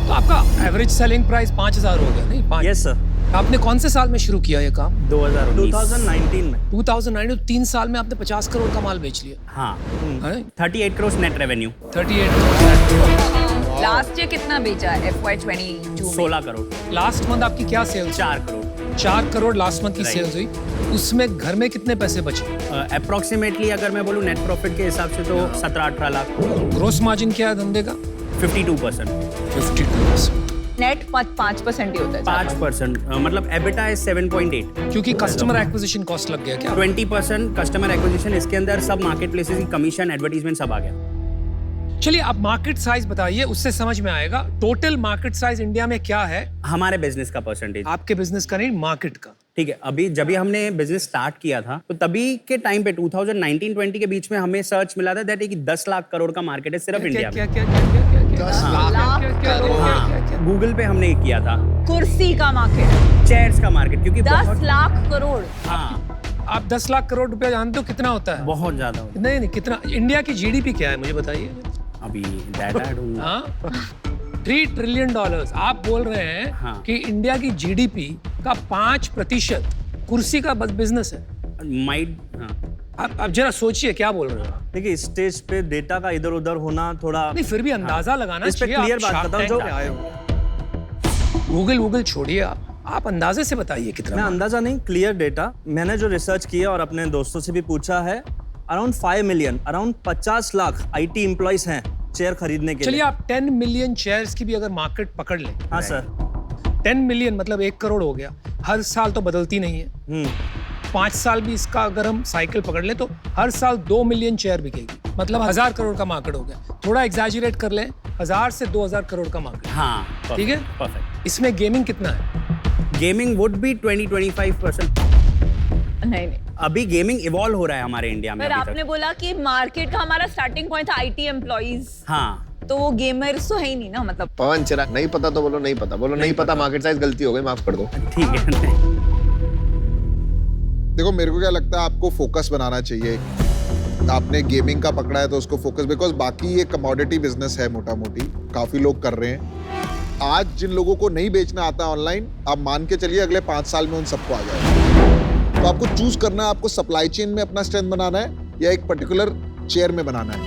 तो आपका एवरेज सेलिंग प्राइस 5,000 हो गया नहीं? 5। Yes sir. आपने कौन से साल में शुरू किया ये काम? 2019 में। 2019, 3 साल में आपने 50 करोड़ का माल बेच लिया। हाँ, है? 38 crore net revenue. 38 crore. Last year कितना बेचा FY22 में? 16 करोड़। लास्ट मंथ आपकी क्या सेल्स? 4 करोड़। 4 करोड़ लास्ट मंथ की Right. सेल्स हुई। उसमें घर में कितने पैसे बचे? अप्रोक्सीमेटली अगर मैं बोलूँ नेट प्रॉफिट के हिसाब से तो 17-18 लाख। ग्रोस मार्जिन क्या है धंधे का? 52%। 52%। नेट 5% ही होता है। 5%, मतलब EBITDA है 7.8। क्योंकि कस्टमर एक्विजिशन कॉस्ट लग गया क्या? 20% कस्टमर एक्विजिशन, इसके अंदर सब मार्केट प्लेसेस की कमीशन, एडवर्टीजमेंट सब आ गया। चलिए आप मार्केट साइज बताइए, उससे समझ में आएगा टोटल मार्केट साइज इंडिया में क्या है। हमारे बिजनेस का परसेंटेज, आपके बिजनेस का नहीं, मार्केट का। ठीक है, अभी जब भी हमने बिजनेस स्टार्ट किया था तो तभी के टाइम पे 2019-20 के बीच में हमें सर्च मिला था दैट 10 लाख करोड़ का मार्केट है सिर्फ इंडिया में। क्या? 10 लाख करोड़। हाँ, गूगल पे हमने किया था कुर्सी का मार्केट, चेयर्स का मार्केट, क्योंकि 10 लाख करोड़। हाँ, आप 10 लाख करोड़ रुपया जानते हो कितना होता है? बहुत ज्यादा होता है। नहीं, कितना? इंडिया की GDP क्या है मुझे बताइए। अभी डाटा ढूंढूंगा। 3 trillion dollars. आप बोल रहे हैं हाँ। कि इंडिया की GDP का 5% कुर्सी का बिजनेस है। माइट, हाँ। आप जरा सोचिए क्या बोल रहे हो। देखिए, स्टेज पे डेटा का इधर उधर होना थोड़ा, नहीं, फिर भी अंदाजा लगाना इस पे चाहिए। क्लियर आप बात Shark बताओ Tank जो पे आए हो। गूगल छोड़िए, आप अंदाजे से बताइए कितना। मैं अंदाजा नहीं, क्लियर डेटा। मैंने जो रिसर्च किया और अपने दोस्तों से भी पूछा है, around 5 million, around 50 lakh IT employees हैं चेयर खरीदने के लिए। चलिए आप 10 मिलियन चेयर्स की भी अगर मार्केट पकड़ लें। हाँ सर। 10 मिलियन मतलब 1 करोड़ हो गया। हर साल तो बदलती नहीं है। 5 साल भी इसका अगर हम साइकिल पकड़ लें तो हर साल 2 मिलियन चेयर बिकेगी, मतलब 1000 करोड़ का मार्केट हो गया। थोड़ा एग्जैजरेट कर लें, 1000 से 2000 करोड़ का मार्केट। हाँ, ठीक है, परफेक्ट। इसमें गेमिंग कितना है? Gaming would be 20-25%। नहीं नहीं, अभी गेमिंग इवॉल्व हो रहा है हमारे इंडिया में पर अभी आपने तक। बोला कि मार्केट का हमारा स्टार्टिंग पॉइंट था IT एम्प्लॉइज, हाँ, तो वो गेमर्स तो है ही नहीं ना, मतलब। पवन चिराग, नहीं पता तो बोलो नहीं पता, बोलो नहीं पता, मार्केट साइज गलती हो गई, माफ कर दो। ठीक है। देखो मेरे को क्या लगता है, आपको फोकस बनाना चाहिए। आपने गेमिंग का पकड़ा है तो उसको फोकस, बिकॉज बाकी ये कमोडिटी बिजनेस है मोटा मोटी, काफी लोग कर रहे हैं। आज जिन लोगों को नहीं बेचना आता ऑनलाइन, आप मान के चलिए अगले 5 साल में उन सबको आ जाएगा। तो आपको चूज करना है, आपको सप्लाई चेन में अपना स्ट्रेंथ बनाना है या एक पर्टिकुलर चेयर में बनाना है।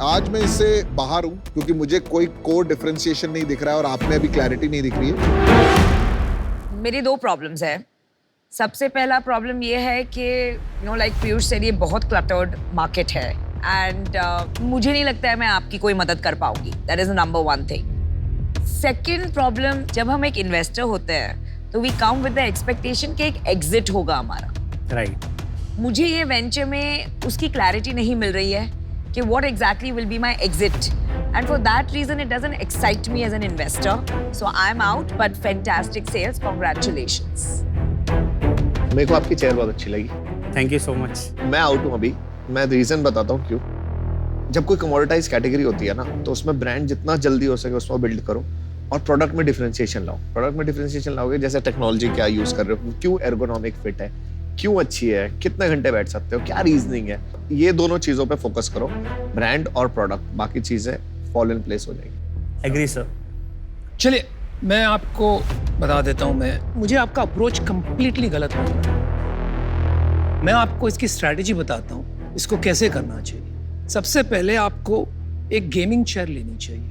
आज मैं इससे बाहर हूं क्योंकि मुझे कोई कोर डिफरेंशिएशन नहीं दिख रहा है और आप में अभी क्लैरिटी नहीं दिख रही है। मेरी 2 प्रॉब्लम्स है। सबसे पहला प्रॉब्लम ये है कि लाइक पीयूष सेड, ये बहुत क्लटर्ड मार्केट है एंड मुझे नहीं लगता है मैं आपकी कोई मदद कर पाऊंगी। That is number 1 thing. Second problem, जब हम एक इन्वेस्टर होते हैं तो we come with the expectation कि एक एग्जिट होगा हमारा। राइट। मुझे ये वेंचर में उसकी क्लैरिटी नहीं मिल रही है कि what exactly will be my exit, and for that reason it doesn't excite me as an investor, so I'm out, but fantastic sales, congratulations. मेरे को आपकी चेयर बहुत अच्छी लगी। Thank you so much. मैं आउट हूँ अभी, मैं रीजन बताता हूँ क्यों। जब कोई कमोडिटाइज कैटेगरी होती है ना, तो उसमें ब्रांड जितना जल्दी हो सके उसमें बिल्ड करो और प्रोडक्ट में डिफरेंशिएशन लाओ। प्रोडक्ट में डिफरेंशिएशन लाओगे, जैसे टेक्नोलॉजी क्या यूज कर रहे हो, क्यों एर्गोनॉमिक फिट है, क्यों अच्छी है, कितने घंटे बैठ सकते हो, क्या रीजनिंग है, ये दोनों चीजों पे फोकस करो, ब्रांड और प्रोडक्ट, बाकी चीजें फॉल इन प्लेस हो जाएगी। Agree sir. चलिए मैं आपको बता देता हूँ, मुझे आपका अप्रोच कंप्लीटली गलत लग रहा है। मैं आपको इसकी स्ट्रैटेजी बताता हूँ, इसको कैसे करना चाहिए। सबसे पहले आपको एक गेमिंग चेयर लेनी चाहिए,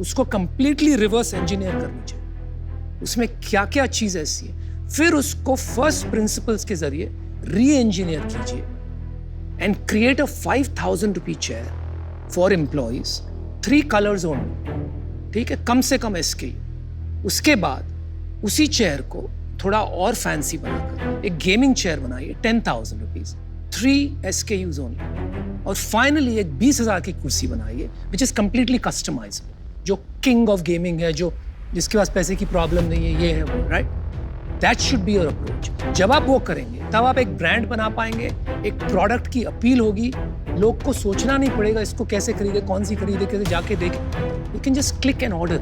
उसको कंप्लीटली रिवर्स इंजीनियर करनी चाहिए, उसमें क्या क्या चीज़ ऐसी है, फिर उसको फर्स्ट प्रिंसिपल्स के जरिए री इंजीनियर कीजिए and create a 5000 rupee chair for employees, 3 colours only, ठीक है, कम से कम SKU। उसके बाद उसी चेयर को थोड़ा और फैंसी बनाकर एक गेमिंग चेयर बनाइए, 10,000 रुपीज, 3 SKUs ओनली, और फाइनली एक 20,000 की कुर्सी बनाइए विच इज कंप्लीटली कस्टमाइजेबल, जो किंग ऑफ गेमिंग है, जो जिसके पास पैसे की प्रॉब्लम नहीं है, ये है वो, right? That should be your approach. जब आप वो करेंगे तब आप एक ब्रांड बना पाएंगे, एक प्रोडक्ट की अपील होगी, लोग को सोचना नहीं पड़ेगा इसको कैसे खरीदे, कौन सी खरीदे, कैसे जाके देखें, you can just click and order,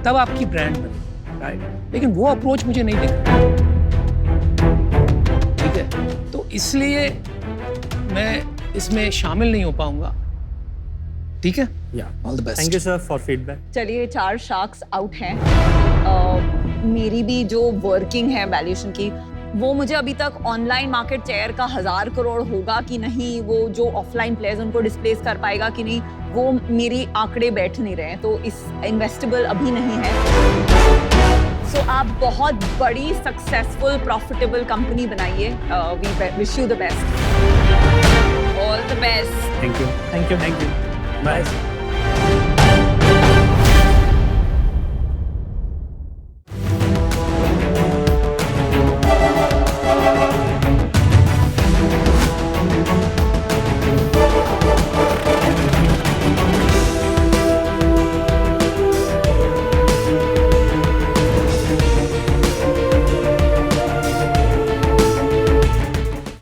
तब आपकी ब्रांड बनेगी, राइट? लेकिन वो अप्रोच मुझे नहीं दिख रहा, ठीक है? तो इसलिए मैं इसमें शामिल नहीं हो पाऊंगा, ठीक है? All the best. Thank you sir for feedback. चलिए 4 शार्क्स आउट हैं। मेरी भी जो वर्किंग है वैल्यूएशन की, वो मुझे अभी तक ऑनलाइन मार्केट चेयर का 1000 करोड़ होगा कि नहीं, वो जो ऑफलाइन प्लेयर्स उनको डिस्प्लेस कर पाएगा कि नहीं, वो मेरी आंकड़े बैठ नहीं रहे हैं, तो इस इन्वेस्टेबल अभी नहीं है। सो आप बहुत बड़ी सक्सेसफुल प्रॉफिटेबल कंपनी बनाइए। We wish you the best. All the best. Thank you. Thank you. Bye.